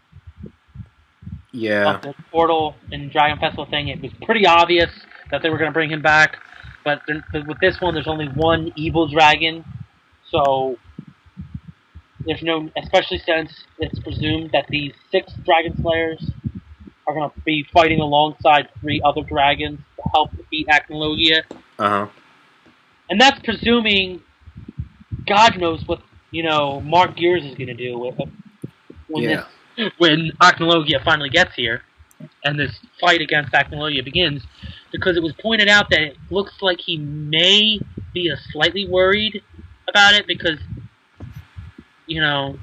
Yeah. Of the portal and Dragon Festival thing. It was pretty obvious that they were going to bring him back, but with this one, there's only 1 evil dragon, so there's no, especially since it's presumed that these 6 Dragon Slayers are going to be fighting alongside 3 other dragons to help defeat Acnologia. Uh-huh. And that's presuming God knows what, Mark Gears is going to do with it when Acnologia finally gets here and this fight against Acnologia begins, because it was pointed out that it looks like he may be slightly worried about it because, and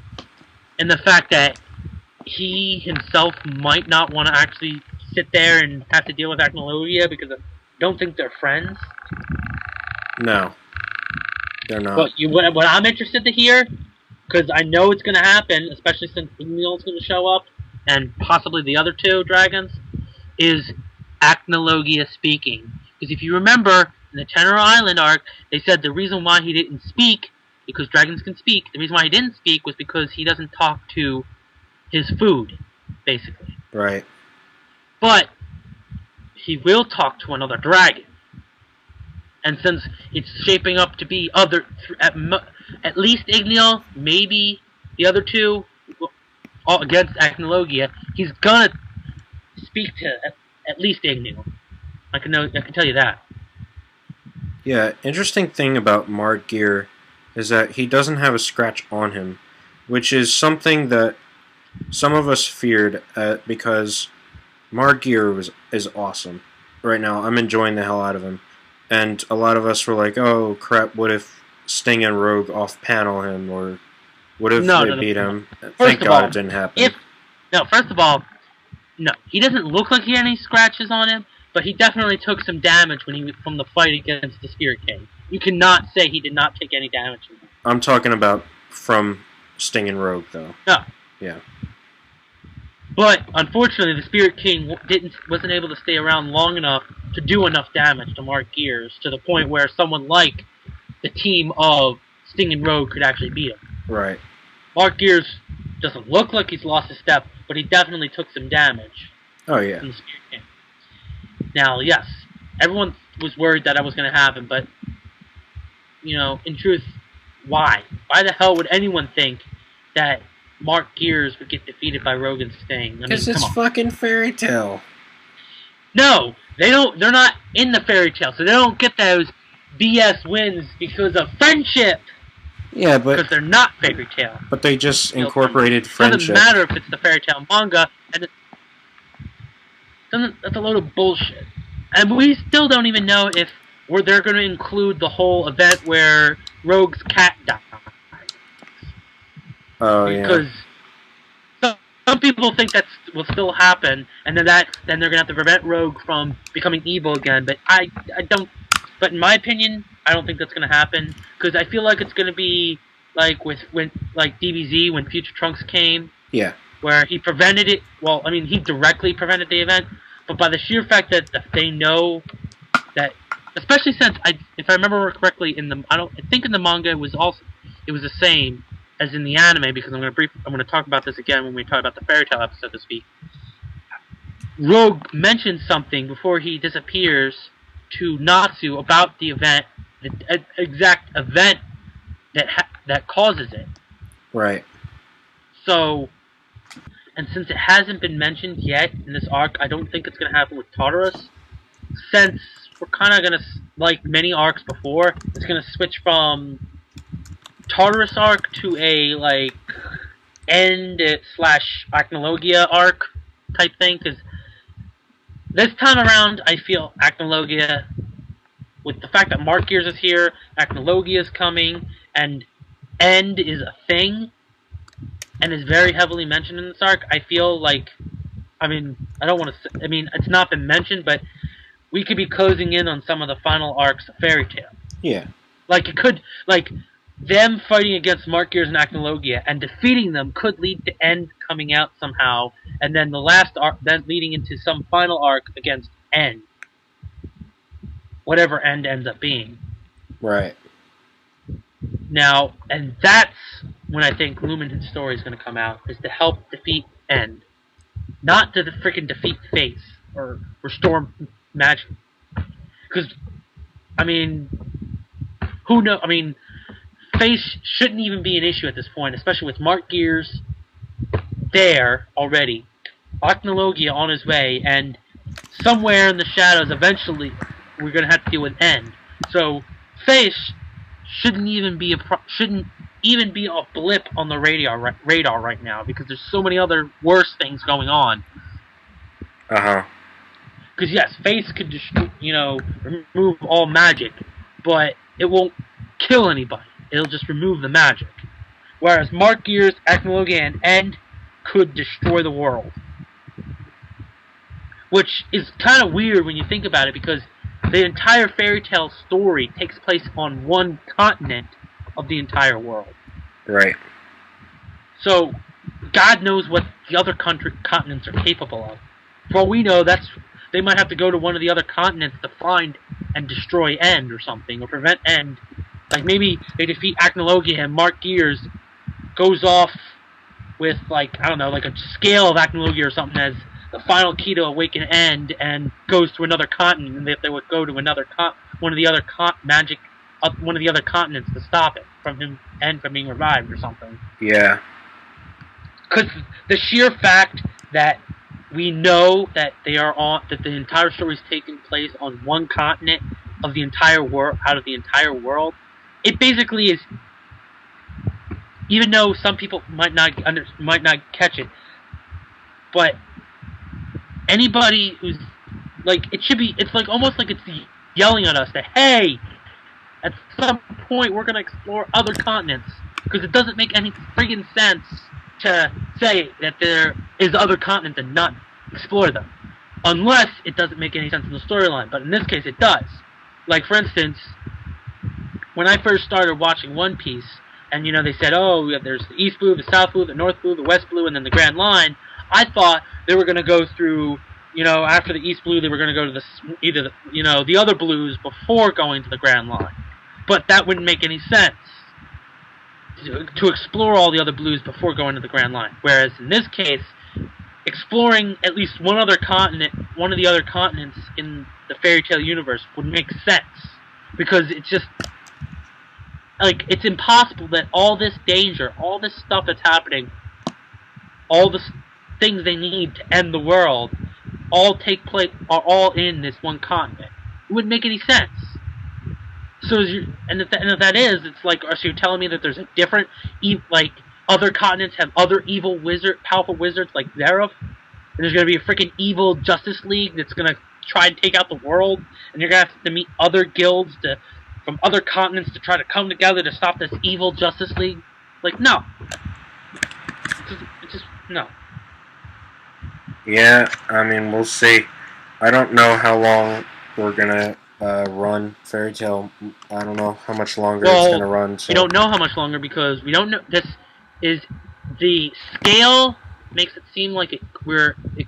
the fact that he himself might not want to actually sit there and have to deal with Acnologia because I don't think they're friends. No, they're not. But what I'm interested to hear, because I know it's going to happen, especially since Igneal's going to show up, and possibly the other 2 dragons, is Acnologia speaking. Because if you remember, in the Tenor Island arc, they said the reason why he didn't speak, because dragons can speak, the reason why he didn't speak was because he doesn't talk to his food, basically. Right. But he will talk to another dragon. And since it's shaping up to be at least Igneal, maybe the other 2 against Acnologia, he's gonna speak to at least Igneal. I can tell you that. Yeah, interesting thing about Mark Gear is that he doesn't have a scratch on him, which is something that some of us feared because Mark Gear is awesome. Right now, I'm enjoying the hell out of him. And a lot of us were like, oh crap, what if Sting and Rogue off-panel him, or what if they beat him? Thank God it didn't happen. First of all, no. He doesn't look like he had any scratches on him, but he definitely took some damage from the fight against the Spirit King. You cannot say he did not take any damage from him. I'm talking about from Sting and Rogue, though. No. Yeah. But, unfortunately, the Spirit King wasn't able to stay around long enough to do enough damage to Mark Gears to the point where someone like the team of Sting and Rogue could actually beat him. Right. Mark Gears doesn't look like he's lost a step, but he definitely took some damage. Oh, yeah. From the Spirit King. Now, yes, everyone was worried that was going to happen, but, in truth, why? Why the hell would anyone think that Mark Gears would get defeated by Rogue and Sting? Because it's fucking Fairy Tail. No, they don't. They're not in the Fairy Tail, so they don't get those BS wins because of friendship. Yeah, but because they're not Fairy Tail. But they just incorporated friendship. It doesn't matter if it's the Fairy Tail manga, and that's a load of bullshit. And we still don't even know if they're going to include the whole event where Rogue's cat dies. Oh, yeah. Because some people think that will still happen, and then they're going to have to prevent Rogue from becoming evil again. But I don't. But in my opinion, I don't think that's going to happen, because I feel like it's going to be like when DBZ when Future Trunks came. Yeah. Where he prevented it. Well, I mean, he directly prevented the event, but by the sheer fact that they know that, especially since if I remember correctly, I think in the manga it was the same as in the anime, because I'm gonna talk about this again when we talk about the fairy tale episode this week. Rogue mentions something before he disappears to Natsu about the event, the exact event that causes it. Right. So, and since it hasn't been mentioned yet in this arc, I don't think it's going to happen with Tartarus. Since we're kind of going to, like many arcs before, it's going to switch from Tartarus arc to a, like, end/Acnologia arc type thing, because this time around, I feel Acnologia, with the fact that Mark Gears is here, Acnologia is coming, and End is a thing, and is very heavily mentioned in this arc, I feel like, I mean, I don't want to say, I mean, it's not been mentioned, but we could be closing in on some of the final arcs of Fairy Tail. Yeah. Like, it could, like, them fighting against Mark Gears and Acnologia and defeating them could lead to End coming out somehow, and then the last arc, then leading into some final arc against End. Whatever End ends up being. Right. Now, and that's when I think Lumen's story is going to come out, is to help defeat End. Not to freaking defeat Face, or restore magic. Because, I mean, who knows, I mean, Face shouldn't even be an issue at this point, especially with Mark Gears there already, Acnologia on his way, and somewhere in the shadows, eventually, we're going to have to deal with End. So, Face shouldn't even be a blip on the radar right now, because there's so many other worse things going on. Uh-huh. Because yes, Face could just, remove all magic, but it won't kill anybody. It'll just remove the magic. Whereas Mark Gears, Acnologia, and End could destroy the world. Which is kind of weird when you think about it, because the entire fairy tale story takes place on one continent of the entire world. Right. So, God knows what the other continents are capable of. For all we know, they might have to go to one of the other continents to find and destroy End or something, or prevent End. Like, maybe they defeat Acnologia and Mark Gears goes off with, like, I don't know, like a scale of Acnologia or something as the final key to awaken End, and goes to another continent, and if they would go to one of the other continents to stop it from End from being revived or something. Yeah. Because the sheer fact that we know that that the entire story is taking place on one continent of the entire world, out of the entire world, it basically is. Even though some people might not catch it, but anybody who's like, it's like almost like it's yelling at us that, hey, at some point we're gonna explore other continents, because it doesn't make any friggin' sense to say that there is other continents and not explore them, unless it doesn't make any sense in the storyline. But in this case, it does. Like, for instance, when I first started watching One Piece, and they said, oh, there's the East Blue, the South Blue, the North Blue, the West Blue, and then the Grand Line, I thought they were going to go through, after the East Blue, they were going to go to the other blues before going to the Grand Line. But that wouldn't make any sense, to explore all the other blues before going to the Grand Line. Whereas in this case, exploring at least one of the other continents in the fairy tale universe would make sense. Because it's just, like, it's impossible that all this danger, all this stuff that's happening, all the things they need to end the world, all take place, are all in this one continent. It wouldn't make any sense. So, if that is, it's like, so you're telling me that there's a different, like, other continents have other powerful wizards like Zeref, and there's going to be a freaking evil Justice League that's going to try and take out the world, and you're going to have to meet other guilds from other continents to try to come together to stop this evil Justice League? Like, no. It's just no. Yeah, I mean, we'll see. I don't know how long we're gonna run Fairy Tail. I don't know how much longer it's gonna run. So. We don't know how much longer, because we don't know. This is the scale makes it seem like it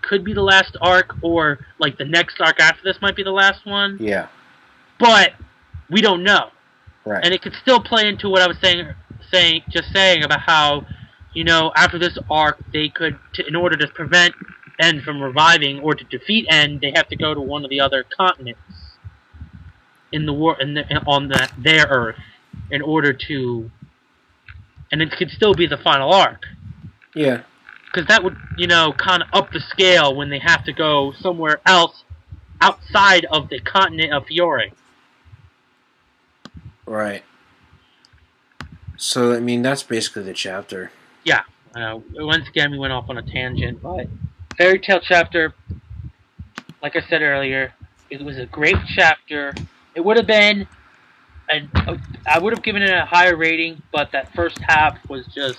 could be the last arc, or like the next arc after this might be the last one. Yeah. But we don't know. Right. And it could still play into what I was saying about how, after this arc, they could, in order to prevent N from reviving or to defeat N, they have to go to one of the other continents in the war on their Earth in order to, and it could still be the final arc. Yeah. Because that would, kind of up the scale when they have to go somewhere else outside of the continent of Fiore. Right. So, I mean, that's basically the chapter. Yeah. Once again, we went off on a tangent, but Fairy Tail chapter, like I said earlier, it was a great chapter. It would have been, I would have given it a higher rating, but that first half was just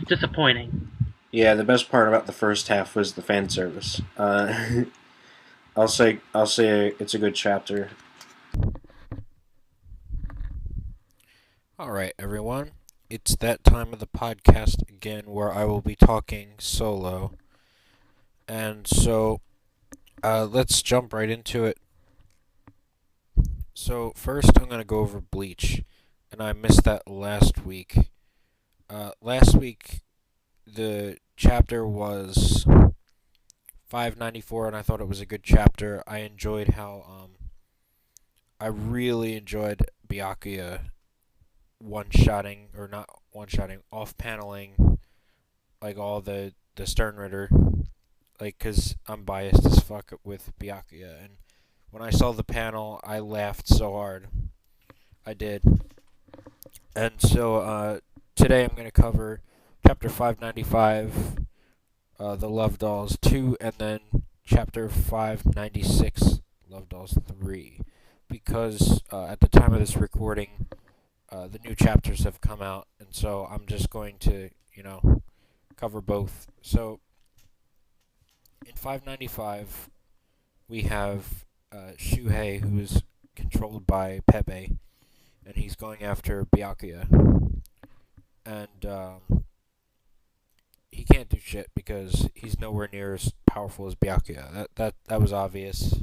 disappointing. Yeah, the best part about the first half was the fan service. I'll say it's a good chapter. Alright, everyone. It's that time of the podcast again where I will be talking solo. And so, let's jump right into it. So, first I'm going to go over Bleach. And I missed that last week. Last week, the chapter was 594, and I thought it was a good chapter. I enjoyed how, I really enjoyed Byakuya one-shotting, or not one-shotting, off-paneling, like, all the Stern Ritter, like, because I'm biased as fuck with Byakuya, and when I saw the panel, I laughed so hard. I did. And so, today I'm going to cover Chapter 595, The Love Dolls 2, and then Chapter 596, Love Dolls 3, because, at the time of this recording, the new chapters have come out, and so I'm just going to, cover both. So, in 595, we have Shuhei, who is controlled by Pepe, and he's going after Byakuya. And he can't do shit because he's nowhere near as powerful as Byakuya. That was obvious.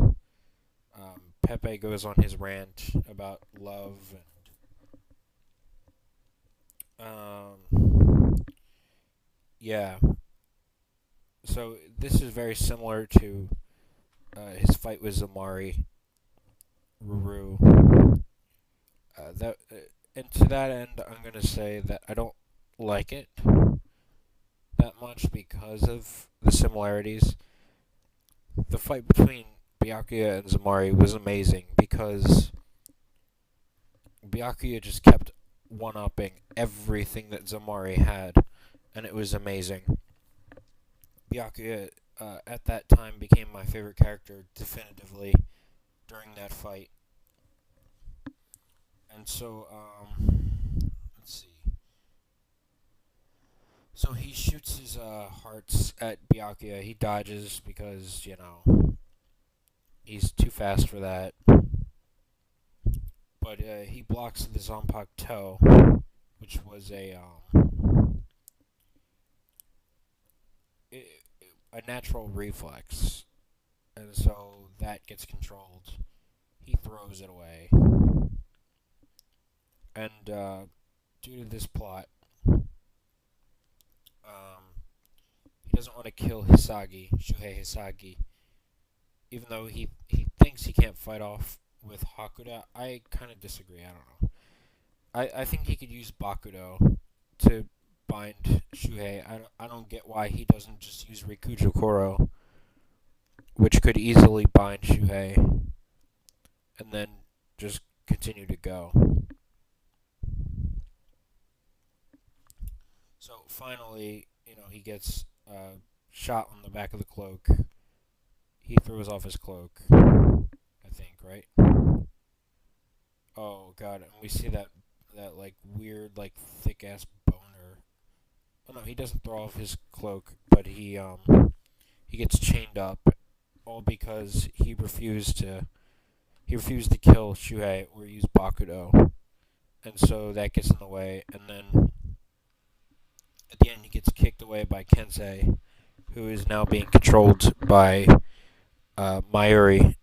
Pepe goes on his rant about love and yeah. So this is very similar to his fight with Zamari, Ruru. And to that end, I'm gonna say that I don't like it that much because of the similarities. The fight between Byakuya and Zamari was amazing because Byakuya just kept one-upping everything that Zamari had, and it was amazing. Byakuya, at that time, became my favorite character definitively during that fight. And so, let's see. So he shoots his hearts at Byakuya. He dodges because, he's too fast for that. But he blocks the Zanpaku toe, which was a natural reflex. And so that gets controlled. He throws it away. And due to this plot, he doesn't want to kill Shuhei Hisagi, even though he thinks he can't fight off with Hakuda. I kind of disagree. I don't know. I think he could use Bakudo to bind Shuhei. I don't get why he doesn't just use Rikujo Koro, which could easily bind Shuhei, and then just continue to go. So finally, he gets shot on the back of the cloak. He throws off his cloak, I think, right? Oh god, and we see that like weird, like thick ass boner. Oh no, he doesn't throw off his cloak, but he gets chained up, all because he refused to kill Shuhei or use Bakudo, and so that gets in the way, and then at the end he gets kicked away by Kensei, who is now being controlled by Mayuri,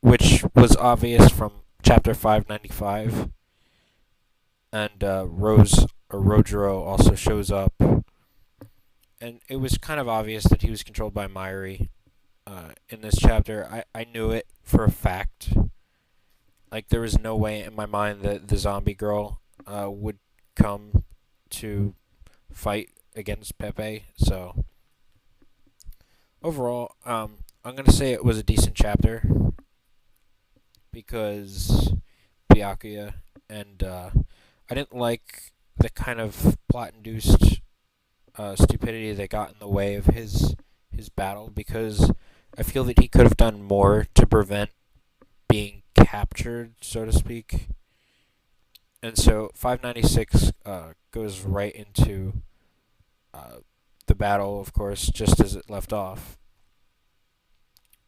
which was obvious from chapter 595. And Rojiro also shows up. And it was kind of obvious that he was controlled by Mayuri in this chapter. I knew it for a fact. Like, there was no way in my mind that the zombie girl would come to fight against Pepe. So, overall, I'm going to say it was a decent chapter because Byakuya, and I didn't like the kind of plot-induced stupidity that got in the way of his battle, because I feel that he could have done more to prevent being captured, so to speak. And so 596 goes right into the battle, of course, just as it left off.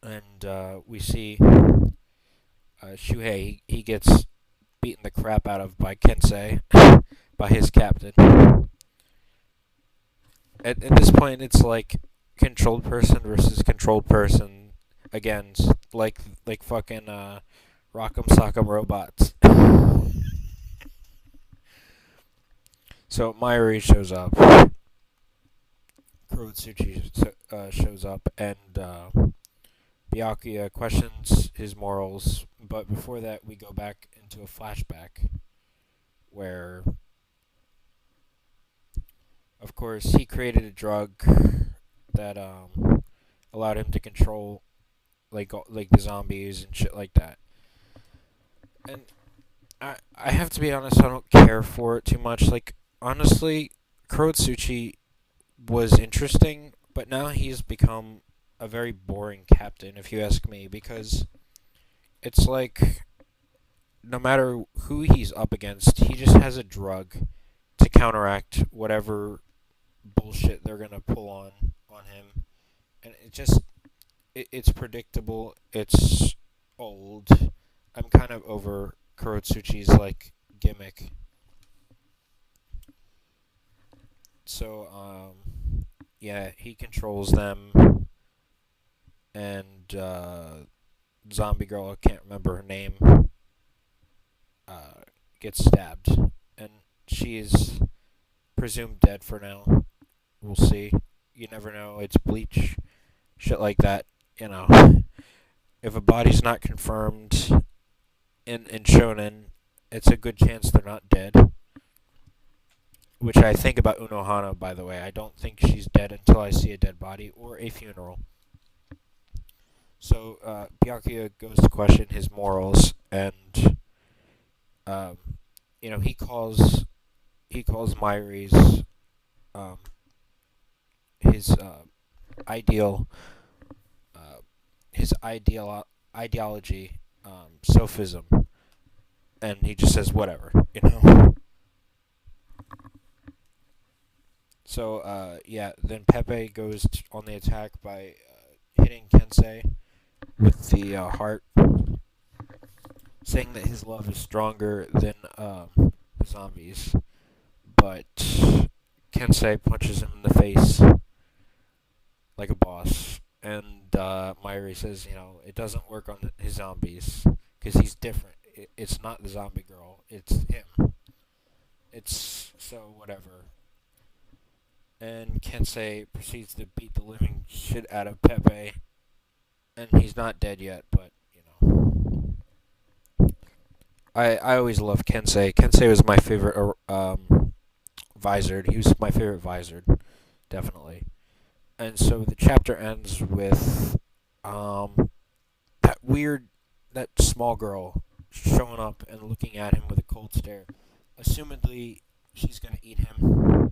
And we see Shuhei, he gets beaten the crap out of by Kensei, by his captain. At this point, it's like controlled person versus controlled person again, like fucking Rock'em Sock'em Robots. So Mayuri shows up, Kurotsuchi shows up, and Byakuya questions his morals. But before that, we go back into a flashback where, of course, he created a drug that allowed him to control like the zombies and shit like that. And I have to be honest, I don't care for it too much. Like, honestly, Kurotsuchi was interesting, but now he's become a very boring captain, if you ask me, because it's like no matter who he's up against, he just has a drug to counteract whatever bullshit they're gonna pull on him, and it's predictable. It's old. I'm kind of over Kurotsuchi's like gimmick. So yeah, he controls them, and zombie girl, I can't remember her name, gets stabbed, and she is presumed dead for now. We'll see. You never know. It's Bleach. Shit like that, you know. If a body's not confirmed in Shonen, it's a good chance they're not dead. Which I think about Unohana, by the way. I don't think she's dead until I see a dead body or a funeral. So, Byakuya goes to question his morals, and, you know, he calls Mayuri's, his ideology, sophism, and he just says whatever, you know. So yeah, then Pepe goes on the attack by hitting Kensei with the heart, saying that his love is stronger than the zombies, but Kensei punches him in the face like a boss, and Mayuri says, you know, it doesn't work on his zombies because he's different. It's not the zombie girl, it's him. It's so whatever. And Kensei proceeds to beat the living shit out of Pepe, and he's not dead yet, but you know. I always loved Kensei. Kensei was my favorite Vizard. He was my favorite Vizard, definitely. And so the chapter ends with that small girl showing up and looking at him with a cold stare. Assumedly, she's gonna eat him,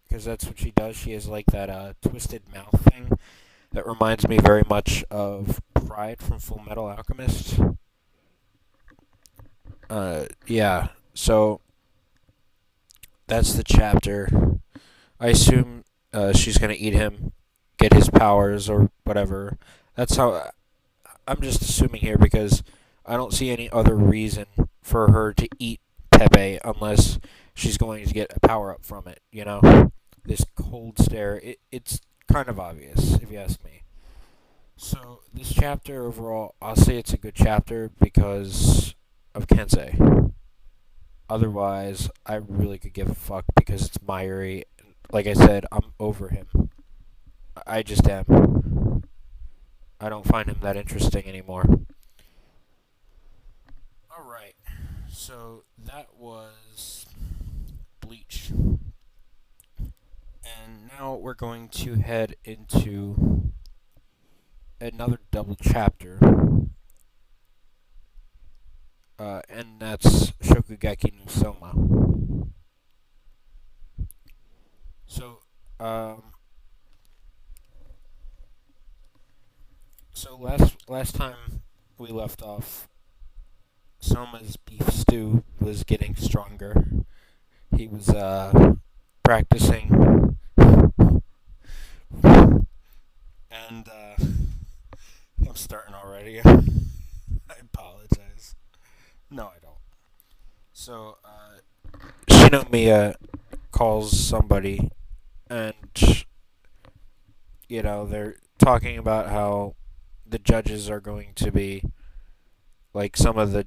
because that's what she does. She has like that twisted mouth thing that reminds me very much of Pride from Full Metal Alchemist. Yeah, so that's the chapter. I assume she's gonna eat him, get his powers or whatever. That's how I'm just assuming here, because I don't see any other reason for her to eat Pepe unless she's going to get a power up from it, you know? this cold stare. It's kind of obvious, if you ask me. So this chapter overall, I'll say it's a good chapter because of Kensei. Otherwise, I really could give a fuck because it's Mayuri. Like I said, I'm over him. I just am. I don't find him that interesting anymore. Alright, so that was Bleach. And now we're going to head into another double chapter. And that's Shokugeki no Soma. So, last time we left off, Soma's beef stew was getting stronger. He was practicing, and I'm starting already. I apologize. No, I don't. So, Shinomiya calls somebody, and they're talking about how the judges are going to be like some of the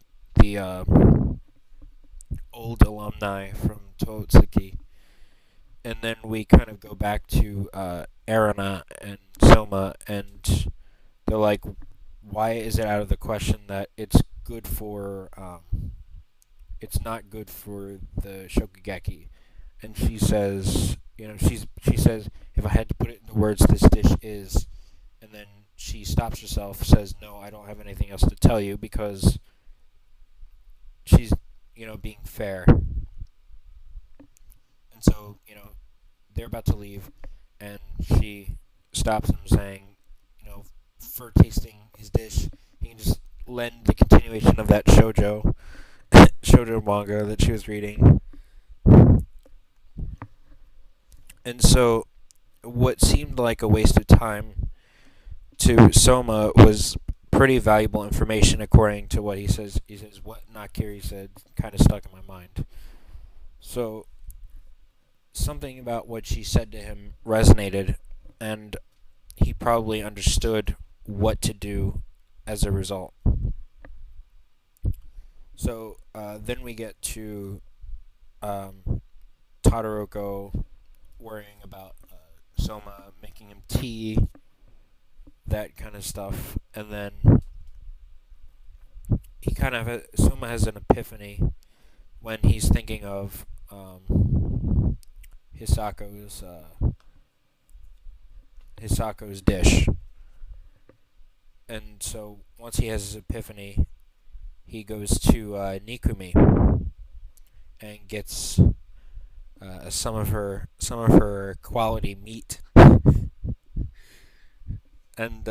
old alumni from Totsuki, and then we kind of go back to Erina and Soma, and they're like, why is it out of the question that it's good for it's not good for the Shokugeki? And she says, she says, if I had to put it into words, this dish is, and then she stops herself, says, no, I don't have anything else to tell you, because she's, being fair. And so, they're about to leave, and she stops him saying, for tasting his dish, he can just lend the continuation of that shoujo manga that she was reading. And so, what seemed like a waste of time to Soma was pretty valuable information, according to what he says. He says, what Nakiri said kind of stuck in my mind. So, something about what she said to him resonated, and he probably understood what to do as a result. So, then we get to Todoroko worrying about Soma making him tea, that kind of stuff, and then Soma has an epiphany when he's thinking of Hisako's dish. And so once he has his epiphany, he goes to Nikumi and gets some of her quality meat, and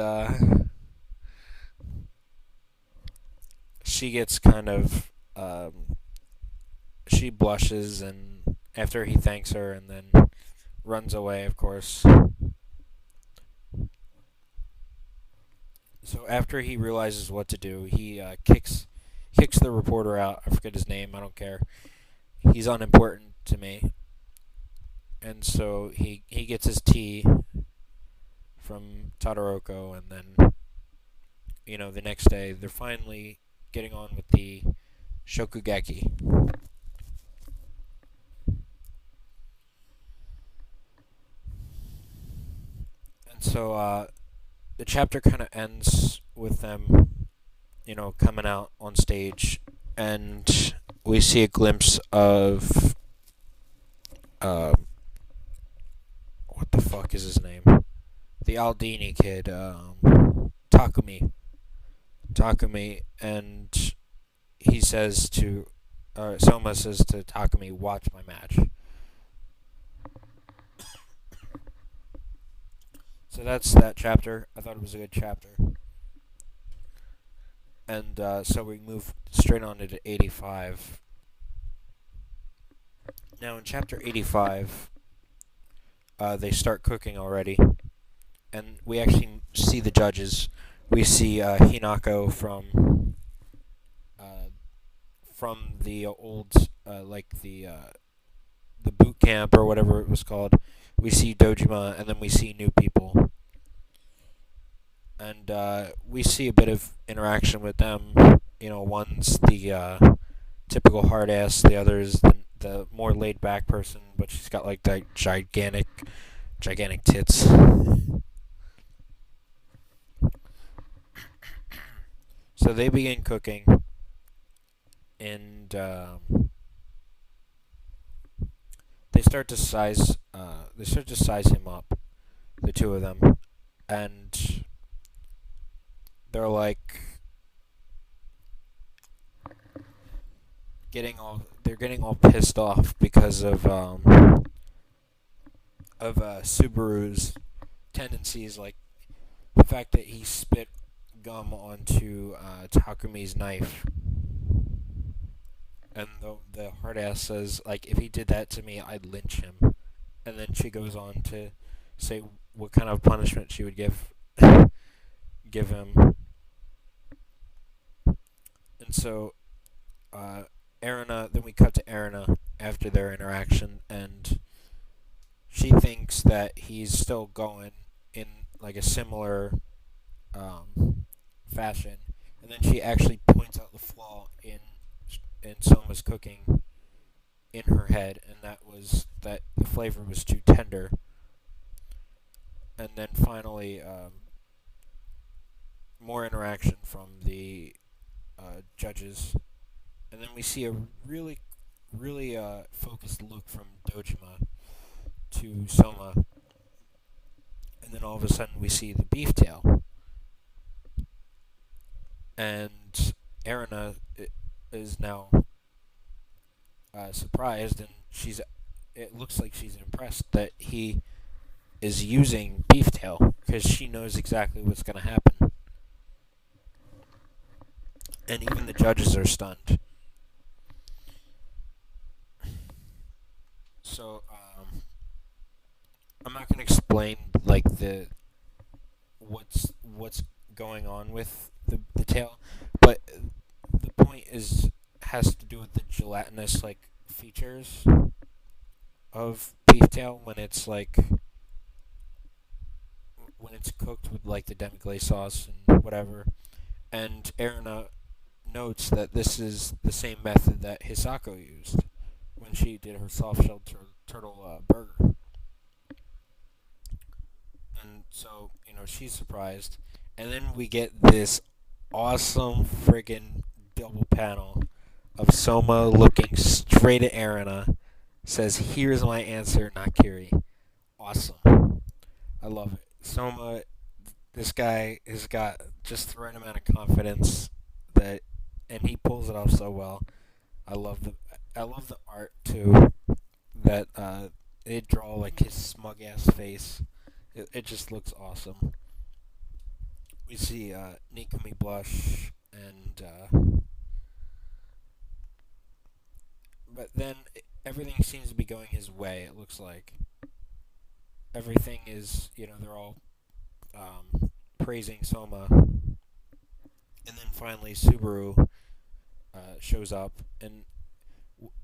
she gets kind of she blushes, and after he thanks her, and then runs away, of course. So after he realizes what to do, he kicks the reporter out. I forget his name. I don't care. He's unimportant to me. And so he gets his tea from Todoroko, and then the next day they're finally getting on with the Shokugeki. And so the chapter kind of ends with them, coming out on stage, and we see a glimpse of what the fuck is his name? The Aldini kid, Takumi, and he says to Soma says to Takumi, watch my match. So that's that chapter. I thought it was a good chapter. And so we move straight on to 85. Now in chapter 85, they start cooking already, and we actually see the judges. We see Hinako from the old the boot camp or whatever it was called. we see Dojima, and then we see new people. And we see a bit of interaction with them. One's the typical hard ass, the other's the more laid back person, but she's got like that gigantic tits. So they begin cooking, and they start to size him up, the two of them, and they're like getting all pissed off because of Subaru's tendencies, like the fact that he spit gum onto Takumi's knife, and the hard ass says, like, if he did that to me, I'd lynch him. And then she goes on to say what kind of punishment she would give him. And so then we cut to Erina after their interaction, and she thinks that he's still going in like a similar fashion, and then she actually points out the flaw in Soma's cooking in her head, and that was that the flavor was too tender. And then finally, more interaction from the judges, and then we see a really focused look from Dojima to Soma, and then all of a sudden we see the beef tail, and Erina is now surprised, and it looks like she's impressed that he is using beef tail, because she knows exactly what's going to happen. And even the judges are stunned. So I'm not going to explain like what's going on with the tail, but the point has to do with the gelatinous like features of beef tail when it's cooked with like the demi-glace sauce and whatever. And Erina notes that this is the same method that Hisako used when she did her soft-shelled turtle burger. And so, she's surprised. And then we get this awesome friggin' double panel of Soma looking straight at Erina, says, "Here's my answer, Nakiri." Awesome. I love it. Soma, this guy has got just the right amount of confidence and he pulls it off so well. I love the art too. That they draw like his smug ass face. It just looks awesome. We see Nikumi blush, and but then everything seems to be going his way. It looks like everything is, they're all praising Soma, and then finally Subaru shows up, and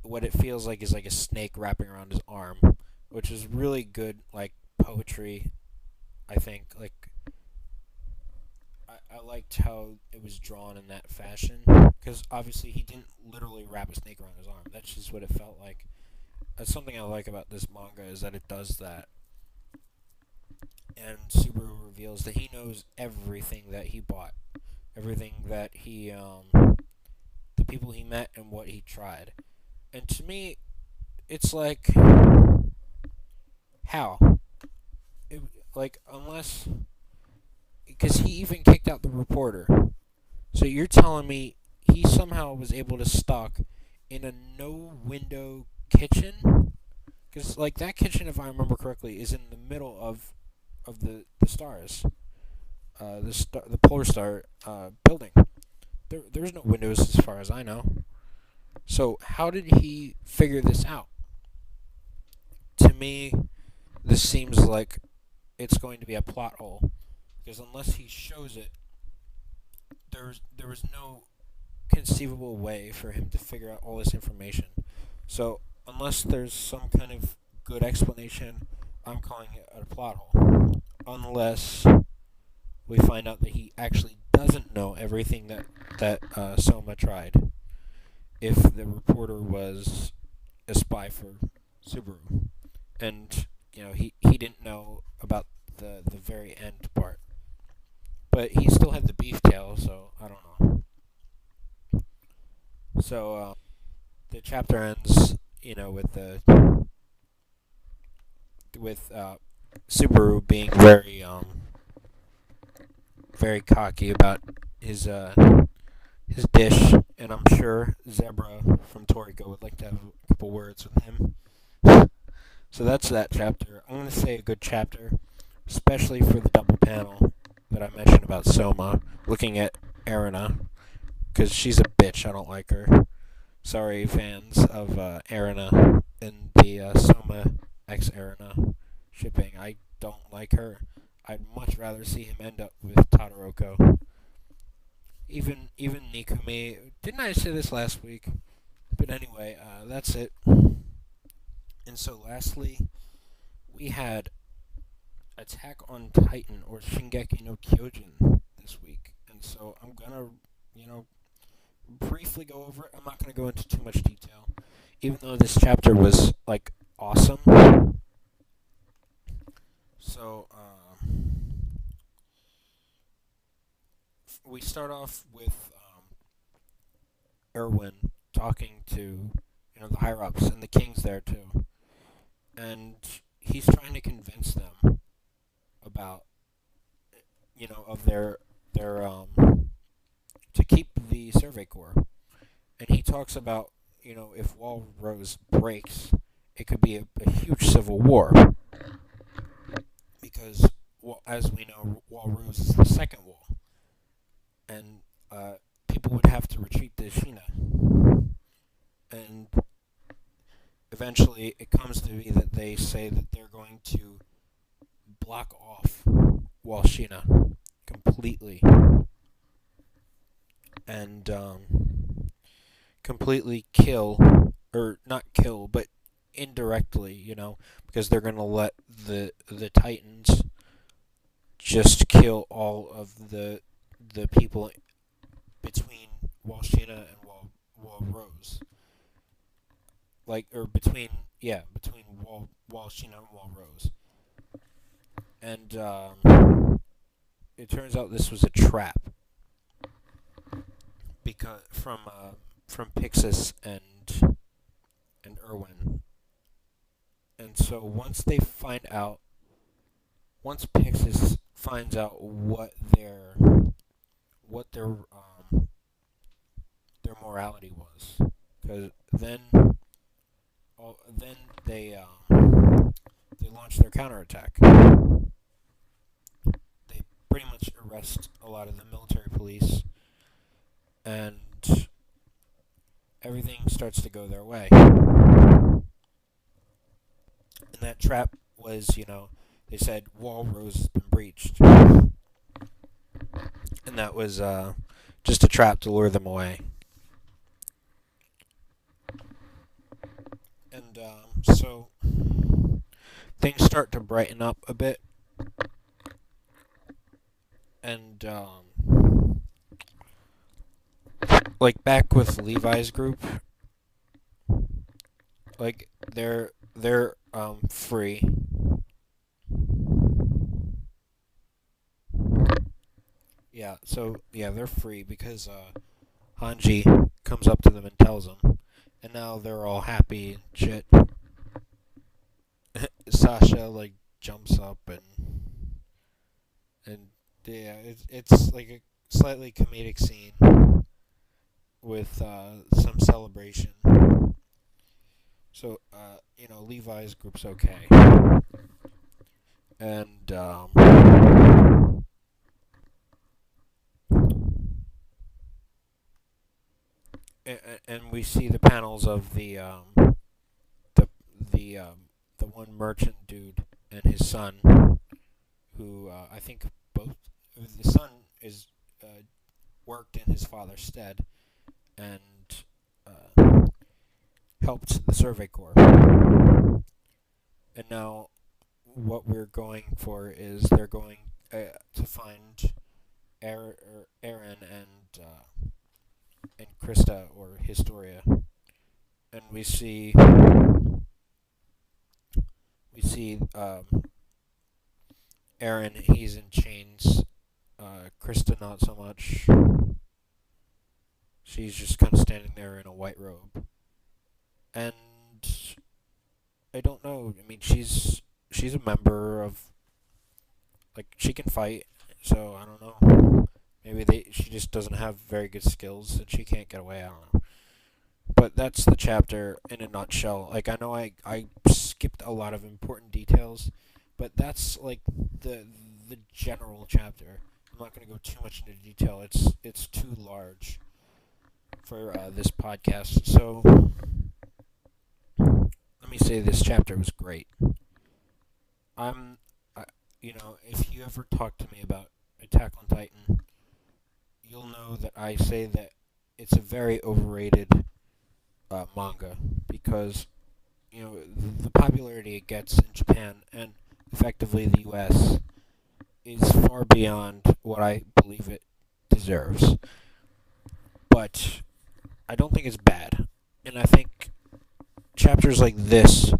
what it feels like is like a snake wrapping around his arm, which is really good, like poetry. I think I liked how it was drawn in that fashion, because obviously he didn't literally wrap a snake around his arm. That's just what it felt like. That's something I like about this manga, is that it does that. And Subaru reveals that he knows everything that he bought, everything that he, the people he met and what he tried. And to me, it's like, how? Unless, because he even kicked out the reporter. So you're telling me he somehow was able to stock in a no-window kitchen? Because, that kitchen, if I remember correctly, is in the middle of the stars. The Polar Star building. There's no windows as far as I know. So how did he figure this out? To me, this seems like it's going to be a plot hole, because unless he shows it, there was no conceivable way for him to figure out all this information. So unless there's some kind of good explanation I'm calling it a plot hole. Unless we find out that he actually doesn't know everything that Soma tried. If the reporter was a spy for Subaru, and he didn't know about the very end part, but he still had the beef tail, so I don't know. So the chapter ends, with Subaru being very cocky about his dish, and I'm sure Zebra from Toriko would like to have a couple words with him. So that's that chapter. I'm going to say a good chapter, especially for the double panel that I mentioned about Soma, looking at Erina, because she's a bitch. I don't like her. Sorry, fans of Erina and the Soma x Erina shipping. I don't like her. I'd much rather see him end up with Todoroki. Even Nikumi. Didn't I say this last week? But anyway, that's it. And so lastly, we had Attack on Titan, or Shingeki no Kyojin, this week. And so I'm gonna, briefly go over it. I'm not gonna go into too much detail, even though this chapter was, awesome. So, we start off with Erwin talking to, the higher-ups, and the king's there, too. And he's trying to convince them about, of their to keep the Survey Corps. And he talks about, if Wall Rose breaks, it could be a huge civil war. Because, as we know, Wall Rose is the second wall. And people would have to retreat to Shina. And eventually it comes to be that they say that they're going to block off Wall Shina completely. And completely kill, or not kill, but indirectly, because they're going to let the Titans just kill all of the people between Wall Shina and Wall Rose. Between Wall Shina and Wall Rose. And it turns out this was a trap. Because from Pixis and Erwin. And so once Pixis finds out what their morality was, because then they launch their counterattack. They pretty much arrest a lot of the military police, and everything starts to go their way. And that trap was, they said Wall Rose has been breached. And that was just a trap to lure them away. And so things start to brighten up a bit. And back with Levi's group, they're free. They're free because Hanji comes up to them and tells them, and now they're all happy and shit. Sasha jumps up and it's like a slightly comedic scene with some celebration. So Levi's group's okay, and and we see the panels of the one merchant dude and his son, who I think the son is worked in his father's stead and helped the Survey Corps. And now what we're going for is they're going to find Aaron and Krista or Historia, and we see Aaron, he's in chains. Krista not so much. She's just kind of standing there in a white robe, and I don't know. I mean, she's a member of, like, she can fight, so I don't know. Maybe she just doesn't have very good skills and she can't get away. I don't know. But that's the chapter in a nutshell. Like, I know I skipped a lot of important details, but that's like the general chapter. I'm not going to go too much into detail. It's too large for this podcast. So let me say this chapter was great. If you ever talk to me about Attack on Titan, you'll know that I say that it's a very overrated manga because the popularity it gets in Japan and effectively the U.S. is far beyond what I believe it deserves. But I don't think it's bad, and I think chapters like this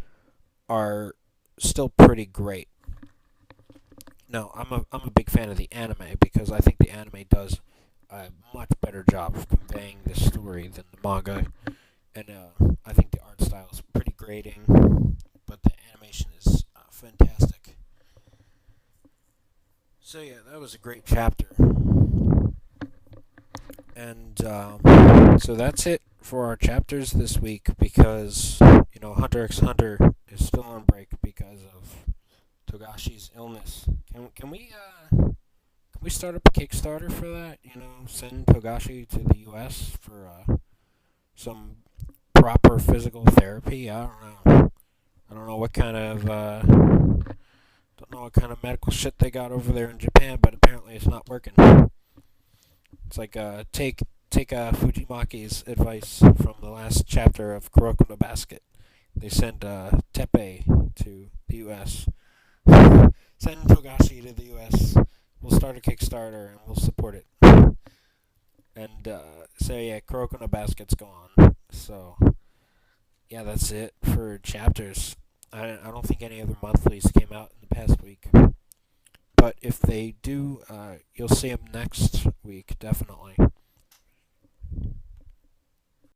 are still pretty great. Now, I'm a big fan of the anime because I think the anime does a much better job of conveying the story than the manga, and I think the art style is pretty grating, but the animation is fantastic. So yeah, that was a great chapter, and so that's it for our chapters this week because Hunter x Hunter is still on break because of Togashi's illness. Can we start up a Kickstarter for that? Send Togashi to the U.S. for some proper physical therapy. I don't know. I don't know what kind of medical shit they got over there in Japan, but apparently it's not working. It's like take Fujimaki's advice from the last chapter of Kuroko no Basket. They send Teppei to the U.S. Send Togashi to the U.S. We'll start a Kickstarter and we'll support it. And so yeah, Kuroko no Basket's gone. So yeah, that's it for chapters. I don't think any other monthlies came out in the past week. But if they do, you'll see them next week, definitely.